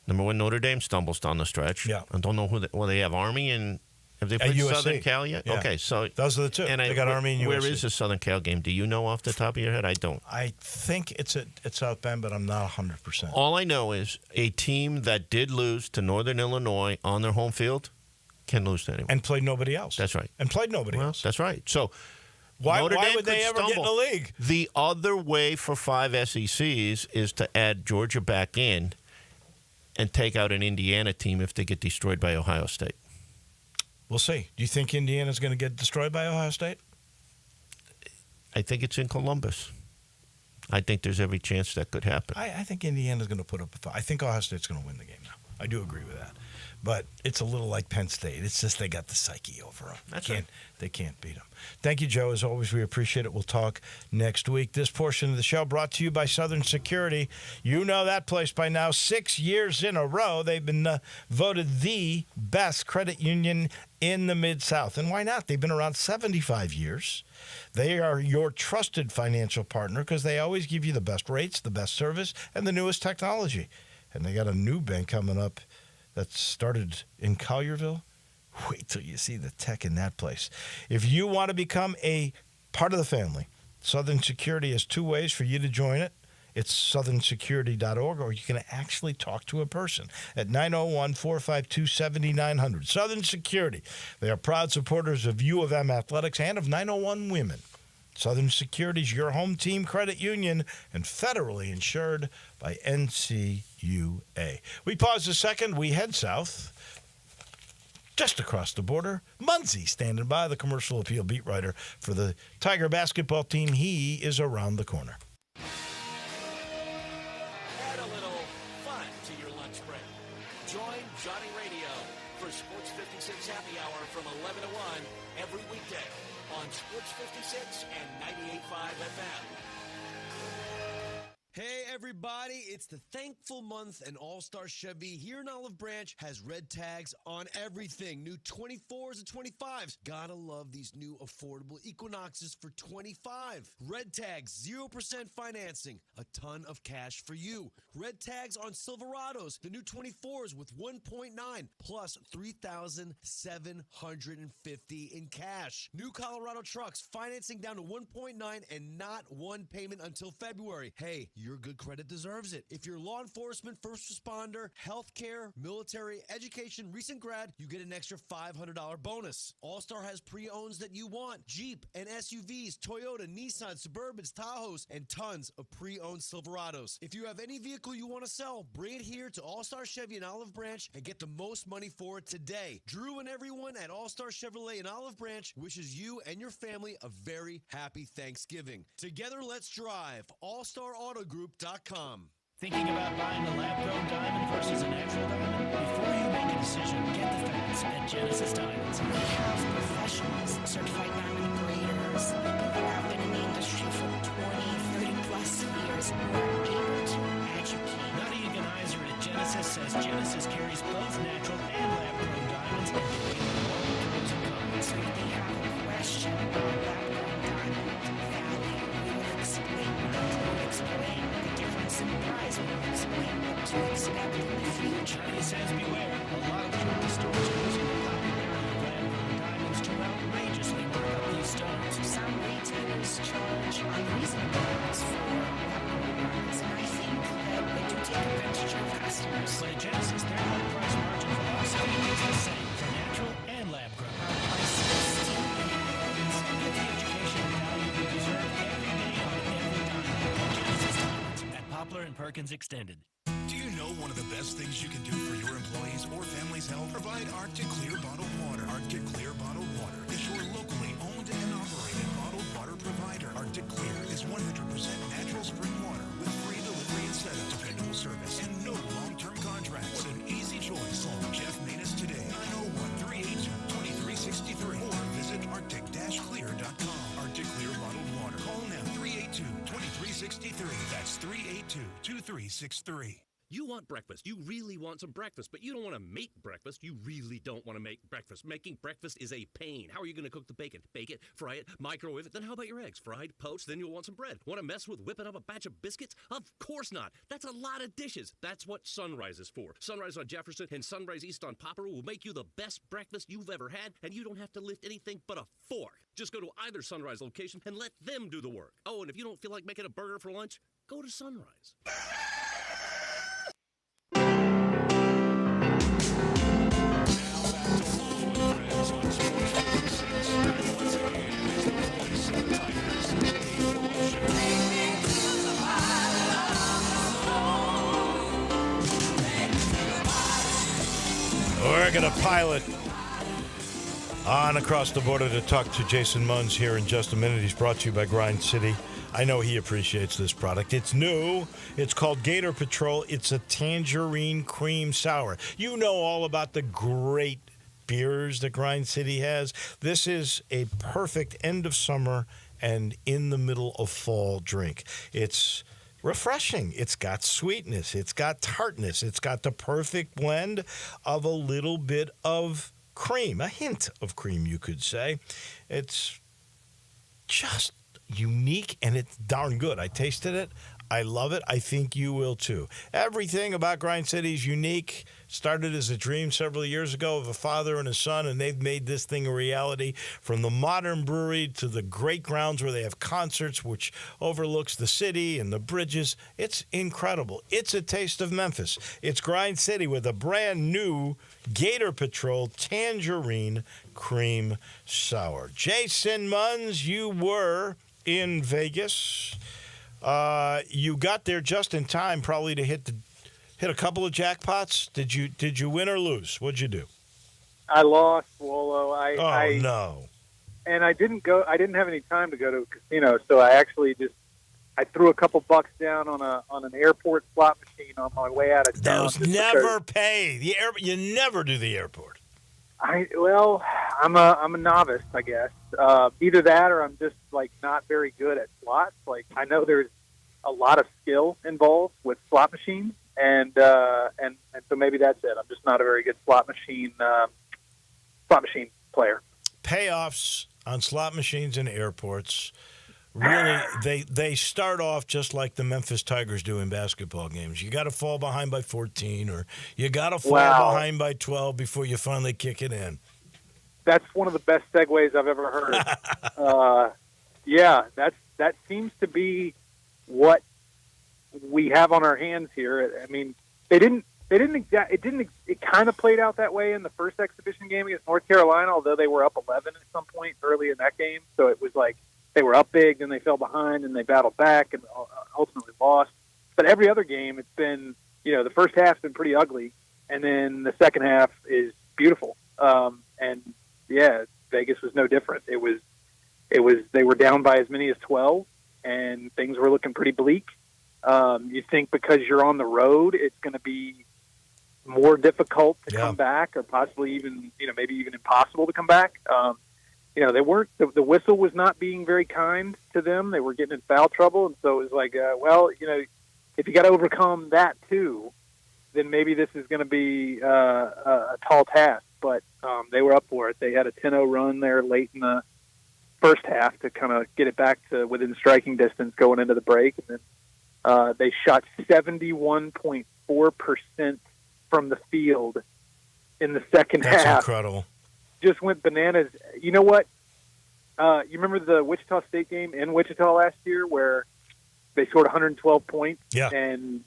Number 1, Notre Dame stumbles down the stretch. Yeah, I don't know who they have. Army and. Have they played Southern Cal yet? Yeah. Okay, so those are the 2. And they got Army and USC. Where is the Southern Cal game? Do you know off the top of your head? I don't. I think it's at South Bend, but I'm not 100%. All I know is a team that did lose to Northern Illinois on their home field can lose to anyone. And played nobody else. That's right. And played nobody else. That's right. So why Notre Dame would they could ever get in stumble. the league? The other way for 5 SECs is to add Georgia back in and take out an Indiana team if they get destroyed by Ohio State. We'll see. Do you think Indiana's going to get destroyed by Ohio State? I think it's in Columbus. I think there's every chance that could happen. I think Indiana's going to put up a fight. I think Ohio State's going to win the game now. I do agree with that. But it's a little like Penn State. It's just they got the psyche over them. They can't beat them. Thank you, Joe. As always, we appreciate it. We'll talk next week. This portion of the show brought to you by Southern Security. You know that place by now. 6 years in a row, they've been voted the best credit union in the Mid-South. And why not? They've been around 75 years. They are your trusted financial partner because they always give you the best rates, the best service, and the newest technology. And they got a new bank coming up that started in Collierville. Wait till you see the tech in that place. If you want to become a part of the family, Southern Security has 2 ways for you to join it. It's southernsecurity.org, or you can actually talk to a person at 901-452-7900. Southern Security. They are proud supporters of U of M Athletics and of 901 Women. Southern Security is your home team credit union and federally insured by NCUA. We pause a second. We head south. Just across the border, Munzie standing by, the commercial appeal beat writer for the Tiger basketball team. He is around the corner. Add a little fun to your lunch break. Join Johnny Radio for Sports 56 Happy Hour from 11 to 1 every weekday on Sports 56 and 98.5 FM. Hey everybody, it's the thankful month and All-Star Chevy here in Olive Branch has red tags on everything. New 24s and 25s. Gotta love these new affordable Equinoxes for $25. Red tags, 0% financing, a ton of cash for you. Red tags on Silverados, the new 24s with 1.9 plus $3,750 in cash. New Colorado trucks, financing down to 1.9 and not one payment until February. Hey, your good credit deserves it. If you're law enforcement, first responder, healthcare, military, education, recent grad, you get an extra $500 bonus. All-Star has pre-owns that you want. Jeep and SUVs, Toyota, Nissan, Suburbans, Tahoes, and tons of pre-owned Silverados. If you have any vehicle you want to sell, bring it here to All-Star Chevy in Olive Branch and get the most money for it today. Drew and everyone at All-Star Chevrolet in Olive Branch wishes you and your family a very happy Thanksgiving. Together, let's drive. AllStarAutoGroup.com. Thinking about buying a lab-grown diamond versus a natural diamond? Before you make a decision, get the facts at Genesis Diamonds. We have professionals, certified diamond graders, people who have been in the industry for 20 Dennis says Genesis carries both natural and lab-grown diamonds and can meet all the pros and cons. If they have a question about lab-grown diamond value, we will explain that. We'll explain the difference in price. We'll explain what to expect in the future. He says beware. A lot of jewelry stores are using the popularity of lab-grown diamonds to outrageously mark up these stones. Some retailers charge unreasonable amounts for lab-grown diamonds, and I think that they do take advantage of customers. But at Genesis, their low price margin philosophy is the same for natural and lab-grown. Our prices still varies. Get the education and value you deserve every day on every diamond. Genesis Diamonds at Poplar and Perkins Extended. Do you know one of the best things you can do for your employees or family's health? Provide Arctic Clear bottled water. Arctic Clear bottled water is your locally owned and operated bottled water provider. Arctic Clear is 100% natural spring water with free delivery and setup, dependable service, and no long-term contracts. What an easy choice. Call Jeff Manus today, 901-382-2363, or visit arctic-clear.com. Arctic Clear bottled water. Call now, 382-2363. That's 382-2363. You want breakfast. You really want some breakfast, but you don't want to make breakfast. You really don't want to make breakfast. Making breakfast is a pain. How are you going to cook the bacon? Bake it, fry it, microwave it. Then how about your eggs? Fried, poached, then you'll want some bread. Want to mess with whipping up a batch of biscuits? Of course not. That's a lot of dishes. That's what Sunrise is for. Sunrise on Jefferson and Sunrise East on Poplar will make you the best breakfast you've ever had, and you don't have to lift anything but a fork. Just go to either Sunrise location and let them do the work. Oh, and if you don't feel like making a burger for lunch, go to Sunrise. We're going to pilot on across the border to talk to Jason Munns here in just a minute. He's brought to you by Grind City. I know he appreciates this product. It's new. It's called Gator Patrol. It's a tangerine cream sour. You know all about the great beers that Grind City has. This is a perfect end of summer and in the middle of fall drink. It's refreshing. It's got sweetness. It's got tartness. It's got the perfect blend of a little bit of cream, a hint of cream, you could say. It's just unique, and it's darn good. I tasted it. I love it. I think you will too. Everything about Grind City is unique. Started as a dream several years ago of a father and a son, and they've made this thing a reality. From the modern brewery to the great grounds where they have concerts, which overlooks the city and the bridges. It's incredible. It's a taste of Memphis. It's Grind City with a brand new Gator Patrol Tangerine Cream Sour. Jason Munns, you were in Vegas. You got there just in time, probably to hit a couple of jackpots. Did you win or lose? What'd you do? I lost, Wolo. No. And I didn't go. I didn't have any time to go to a casino, so I actually I threw a couple bucks down on an airport slot machine on my way out of town. Those never pay. You never do the airport. I'm a novice, I guess. Either that or I'm just not very good at slots. I know there's a lot of skill involved with slot machines, and so maybe that's it. I'm just not a very good slot machine player. Payoffs on slot machines in airports, really, they start off just like the Memphis Tigers do in basketball games. You got to fall behind by 14, or you got to fall behind by 12 before you finally kick it in. That's one of the best segues I've ever heard. That seems to be what we have on our hands here. I mean, it kind of played out that way in the first exhibition game against North Carolina, although they were up 11 at some point early in that game. So it was like they were up big, then they fell behind, and they battled back and ultimately lost. But every other game, it's been, the first half's been pretty ugly, and then the second half is beautiful. Vegas was no different. It was they were down by as many as 12, and things were looking pretty bleak. You think because you're on the road, it's going to be more difficult to come back, or possibly even, maybe even impossible to come back. They weren't. The whistle was not being very kind to them. They were getting in foul trouble, and so it was like, if you got to overcome that too, then maybe this is going to be a tall task. But they were up for it. They had a 10-0 run there late in the first half to kind of get it back to within striking distance going into the break. And then they shot 71.4% from the field in the second half. That's incredible. Just went bananas. You know what? You remember the Wichita State game in Wichita last year where they scored 112 points and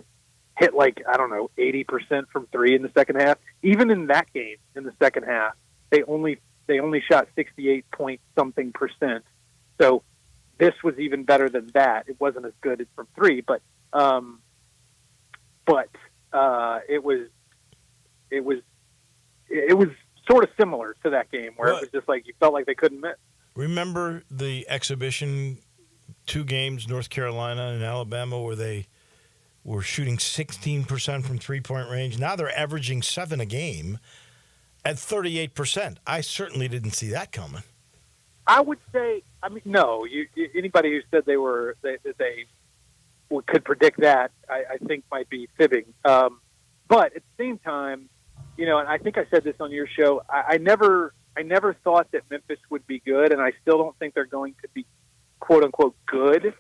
hit 80% from three in the second half? Even in that game in the second half, they only shot 68-point-something%. So this was even better than that. It wasn't as good from three, but it was sort of similar to that game where it was just like you felt like they couldn't miss. Remember the exhibition 2 games, North Carolina and Alabama, where they were shooting 16% from three-point range? Now they're averaging 7 a game at 38%. I certainly didn't see that coming. I would say, no. Anybody who said they could predict that, I think might be fibbing. But at the same time, and I think I said this on your show, I never thought that Memphis would be good, and I still don't think they're going to be quote unquote good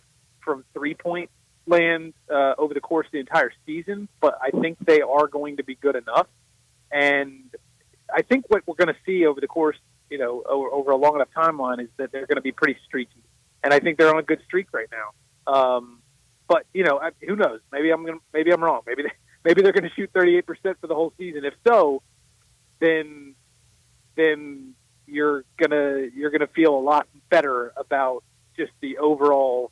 from 3-point land over the course of the entire season. But I think they are going to be good enough, and I think what we're going to see over the course, over a long enough timeline, is that they're going to be pretty streaky, and I think they're on a good streak right now. But who knows? Maybe I'm wrong. Maybe they're going to shoot 38% for the whole season. If so, then you're gonna feel a lot better about just the overall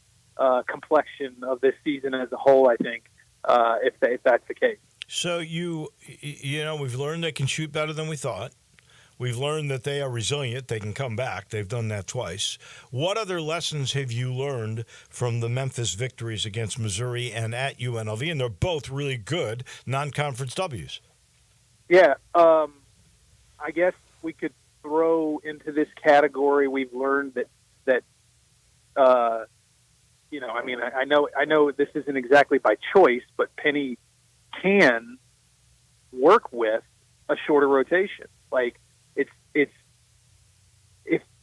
complexion of this season as a whole. I think if that's the case. So we've learned they can shoot better than we thought. We've learned that they are resilient. They can come back. They've done that twice. What other lessons have you learned from the Memphis victories against Missouri and at UNLV? And they're both really good non-conference W's. Yeah, I guess we could throw into this category. We've learned that I know this isn't exactly by choice, but Penny can work with a shorter rotation. Like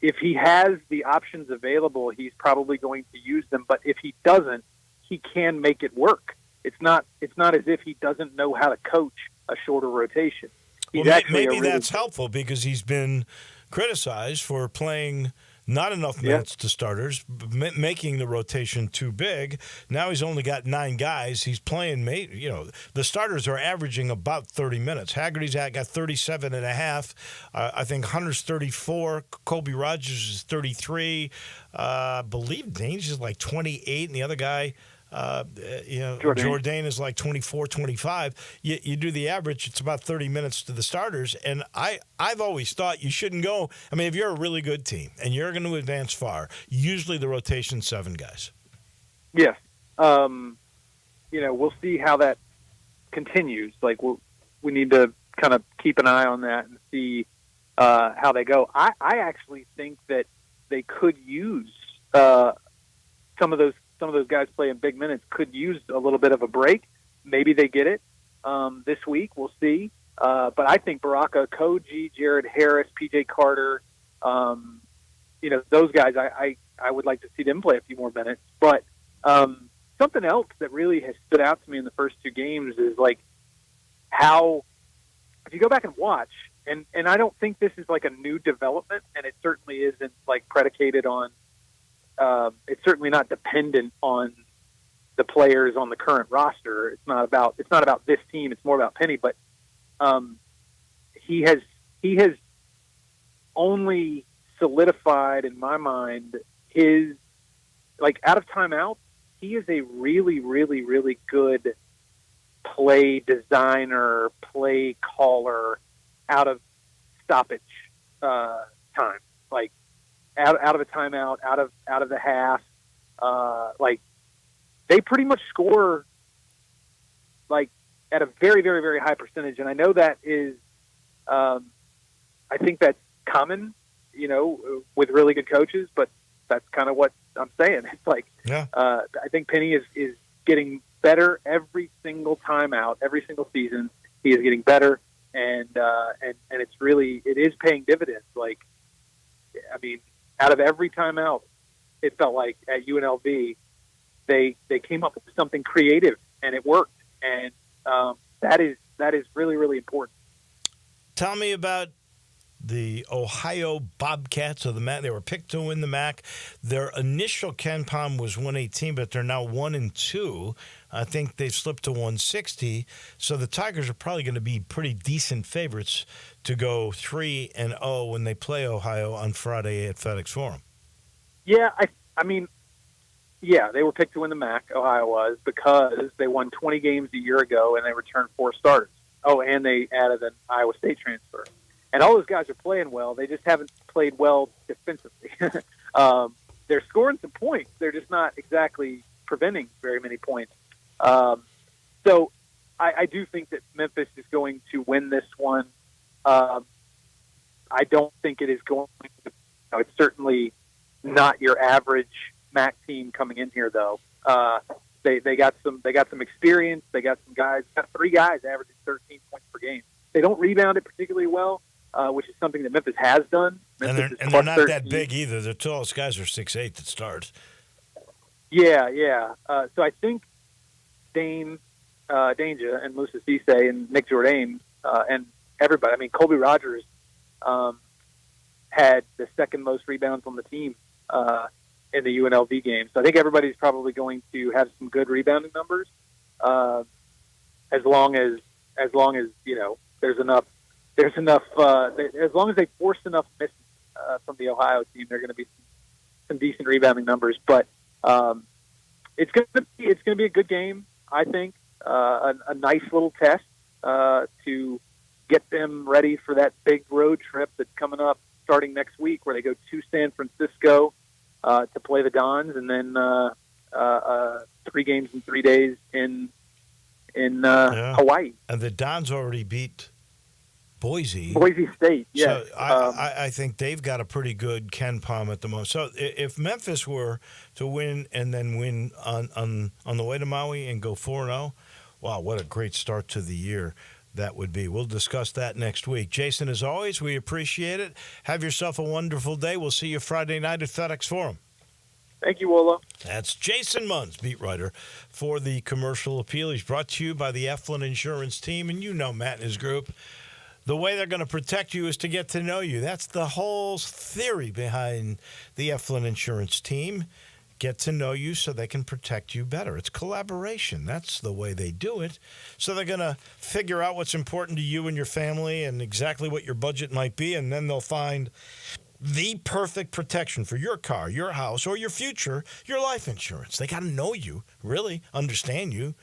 if he has the options available, he's probably going to use them. But if he doesn't, he can make it work. It's not as if he doesn't know how to coach a shorter rotation. Maybe that's helpful because he's been criticized for playing not enough minutes to starters, making the rotation too big. Now he's only got 9 guys. He's playing, the starters are averaging about 30 minutes. Haggerty's got 37 and a half. I think Hunter's 34. Colby Rogers is 33. I believe Danes is like 28, and the other guy, Jourdain is like 24, 25. You do the average, it's about 30 minutes to the starters. And I've always thought you shouldn't go. If you're a really good team and you're going to advance far, usually the rotation's 7 guys. Yes. We'll see how that continues. We need to kind of keep an eye on that and see how they go. I actually think that they could use some of those guys playing big minutes could use a little bit of a break. Maybe they get it this week. We'll see. But I think Baraka, Koji, Jared Harris, PJ Carter, those guys, I would like to see them play a few more minutes. But something else that really has stood out to me in the first 2 games is how, if you go back and watch, and I don't think this is a new development, and it certainly isn't predicated on, it's certainly not dependent on the players on the current roster. It's not about this team. It's more about Penny. But he has only solidified in my mind his out of timeout. He is a really, really, really good play designer, play caller out of stoppage time. Out of a timeout, out of the half, they pretty much score at a very, very, very high percentage. And I know that is, I think that's common, with really good coaches, but that's kind of what I'm saying. It's I think Penny is getting better every single time out, every single season. He is getting better, and it is paying dividends. Like, I mean, out of every timeout, it felt like at UNLV, they came up with something creative, and it worked. And that is really, really important. Tell me about the Ohio Bobcats of the MAC. They were picked to win the MAC. Their initial KenPom was 118, but they're now 1-2. I think they've slipped to 160. So the Tigers are probably going to be pretty decent favorites to go 3-0 when they play Ohio on Friday at FedEx Forum. Yeah, I mean, yeah, they were picked to win the MAC, Ohio was, because they won 20 games a year ago and they returned 4 starters. Oh, and they added an Iowa State transfer. And all those guys are playing well. They just haven't played well defensively. They're scoring some points. They're just not exactly preventing very many points. So I do think that Memphis is going to win this one. I don't think it is going to. It's certainly not your average MAC team coming in here, though. They got some experience. They got some guys. Got 3 guys averaging 13 points per game. They don't rebound it particularly well. Which is something that Memphis has done. And they're not 13. That big either. The tallest guys are 6'8" that start. Yeah. So I think Danger and Musa Cisse and Nick Jourdain and everybody. I mean, Colby Rogers had the second most rebounds on the team in the UNLV game. So I think everybody's probably going to have some good rebounding numbers as long as there's enough. As long as they force enough misses from the Ohio team, they're going to be some decent rebounding numbers. But it's going to be a good game, I think. A nice little test to get them ready for that big road trip that's coming up starting next week, where they go to San Francisco to play the Dons, and then 3 games in 3 days in Hawaii. And the Dons already beat Boise State, yeah. So I think they've got a pretty good KenPom at the moment. So if Memphis were to win and then win on the way to Maui and go 4-0, wow, what a great start to the year that would be. We'll discuss that next week. Jason, as always, we appreciate it. Have yourself a wonderful day. We'll see you Friday night at FedEx Forum. Thank you, Wolo. That's Jason Munz, beat writer for the Commercial Appeal. He's brought to you by the Eflin Insurance Team, and you know Matt and his group. The way they're going to protect you is to get to know you. That's the whole theory behind the Eflin Insurance Team. Get to know you so they can protect you better. It's collaboration. That's the way they do it. So they're going to figure out what's important to you and your family and exactly what your budget might be, and then they'll find the perfect protection for your car, your house, or your future, your life insurance. They got to know you, really understand you,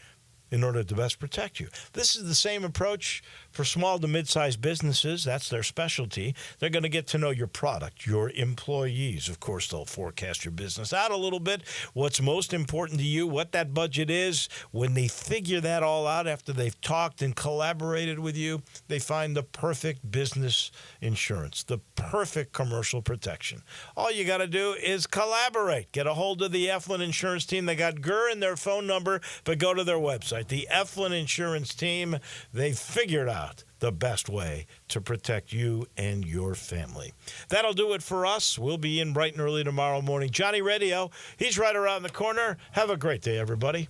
in order to best protect you. This is the same approach for small to mid-sized businesses. That's their specialty. They're going to get to know your product, your employees. Of course, they'll forecast your business out a little bit, what's most important to you, what that budget is. When they figure that all out after they've talked and collaborated with you, they find the perfect business insurance, the perfect commercial protection. All you got to do is collaborate. Get a hold of the Eflin Insurance Team. They got GUR in their phone number, but go to their website. The Eflin Insurance Team, they figured out the best way to protect you and your family. That'll do it for us. We'll be in bright and early tomorrow morning. Johnny Radio, he's right around the corner. Have a great day, everybody.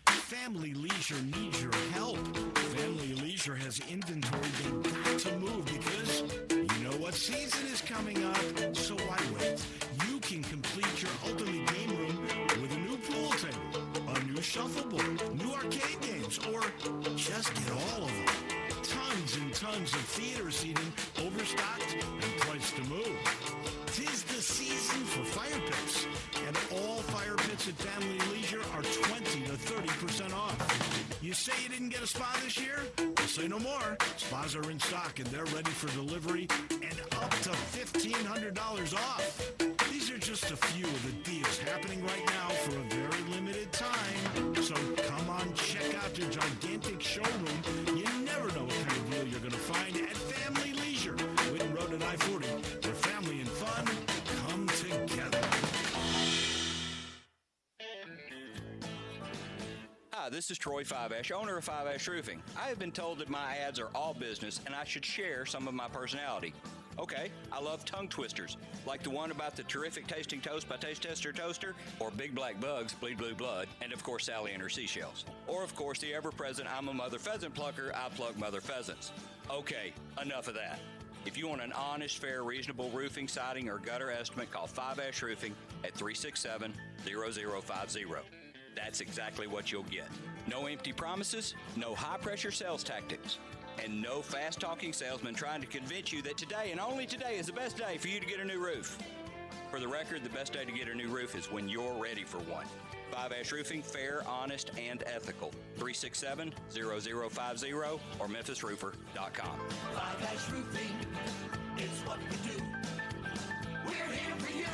Family Leisure needs your help. Family Leisure has inventory they've got to move because you know what season is coming up. So why wait? You can complete your ultimate game room with a new pool table, a new shuffleboard, new arcade games, or just get all of them. Tons and tons of theater seating, overstocked and priced to move. 'Tis the season for fire pits, and all fire pits at Family Leisure are 20 to 30% off. You say you didn't get a spa this year? Well, say no more. Spas are in stock and they're ready for delivery and up to $1,500 off. These are just a few of the deals happening right now for a very limited time. So come on, check out their gigantic showroom. You never know what kind of deals deal you're going to find at Family Leisure, Witten Road and I-40, where family and fun come together. Hi, this is Troy Fiveash, owner of Fiveash Roofing. I have been told that my ads are all business and I should share some of my personality. Okay, I love tongue twisters, like the one about the terrific tasting toast by Taste Tester Toaster, or Big Black Bugs, Bleed Blue Blood, and of course Sally and her seashells. Or of course the ever-present I'm a mother pheasant plucker, I pluck mother pheasants. Okay, enough of that. If you want an honest, fair, reasonable roofing, siding, or gutter estimate, call Fiveash Roofing at 367-0050. That's exactly what you'll get. No empty promises, no high-pressure sales tactics, and no fast-talking salesman trying to convince you that today and only today is the best day for you to get a new roof. For the record, the best day to get a new roof is when you're ready for one. Fiveash Roofing, fair, honest, and ethical. 367-0050 or memphisroofer.com. Fiveash Roofing, it's what we do. We're here for you.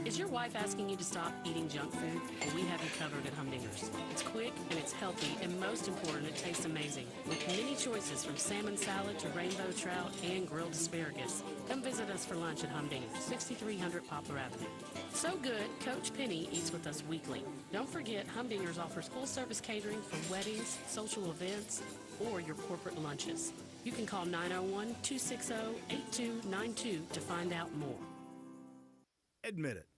Is your wife asking you to stop eating junk food? Well, we have you covered at Humdinger's. It's quick and it's healthy, and most important, it tastes amazing. With many choices from salmon salad to rainbow trout and grilled asparagus. Come visit us for lunch at Humdinger's, 6300 Poplar Avenue. So good, Coach Penny eats with us weekly. Don't forget, Humdinger's offers full-service catering for weddings, social events, or your corporate lunches. You can call 901-260-8292 to find out more. Admit it.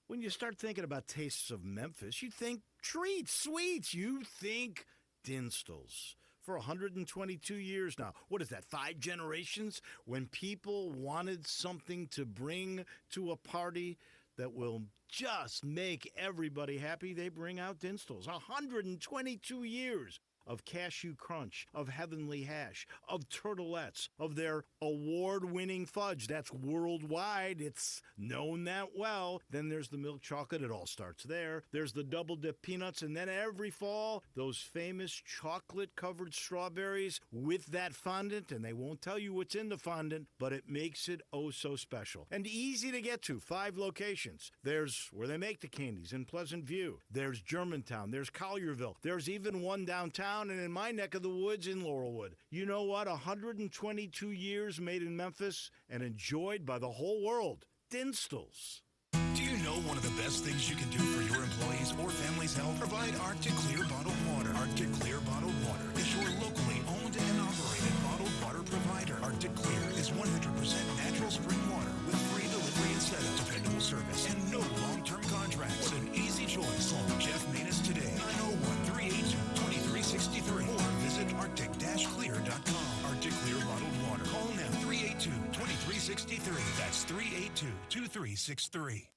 When you start thinking about tastes of Memphis, you think treats, sweets. You think Dinstall's. For 122 years now. What is that, 5 generations? When people wanted something to bring to a party that will just make everybody happy, they bring out Dinstall's. 122 years of cashew crunch, of heavenly hash, of turtlettes, of their award-winning fudge. That's worldwide. It's known that well. Then there's the milk chocolate. It all starts there. There's the double-dip peanuts. And then every fall, those famous chocolate-covered strawberries with that fondant. And they won't tell you what's in the fondant, but it makes it oh so special. And easy to get to. 5 locations. There's where they make the candies in Pleasant View. There's Germantown. There's Collierville. There's even one downtown and in my neck of the woods in Laurelwood. You know what? 122 years made in Memphis and enjoyed by the whole world. Dinstall's. Do you know one of the best things you can do for your employees or family's health? Provide Arctic Clear bottled water. Arctic Clear bottled water is your locally owned and operated bottled water provider. Arctic Clear is 100% natural spring water with free delivery and setup, dependable service, and no long-term contracts. What an easy choice. Call Jeff Manus today, 901-382-2363, or visit arctic-clear.com. Arctic Clear bottled water. Call now, 382-2363. That's 382-2363.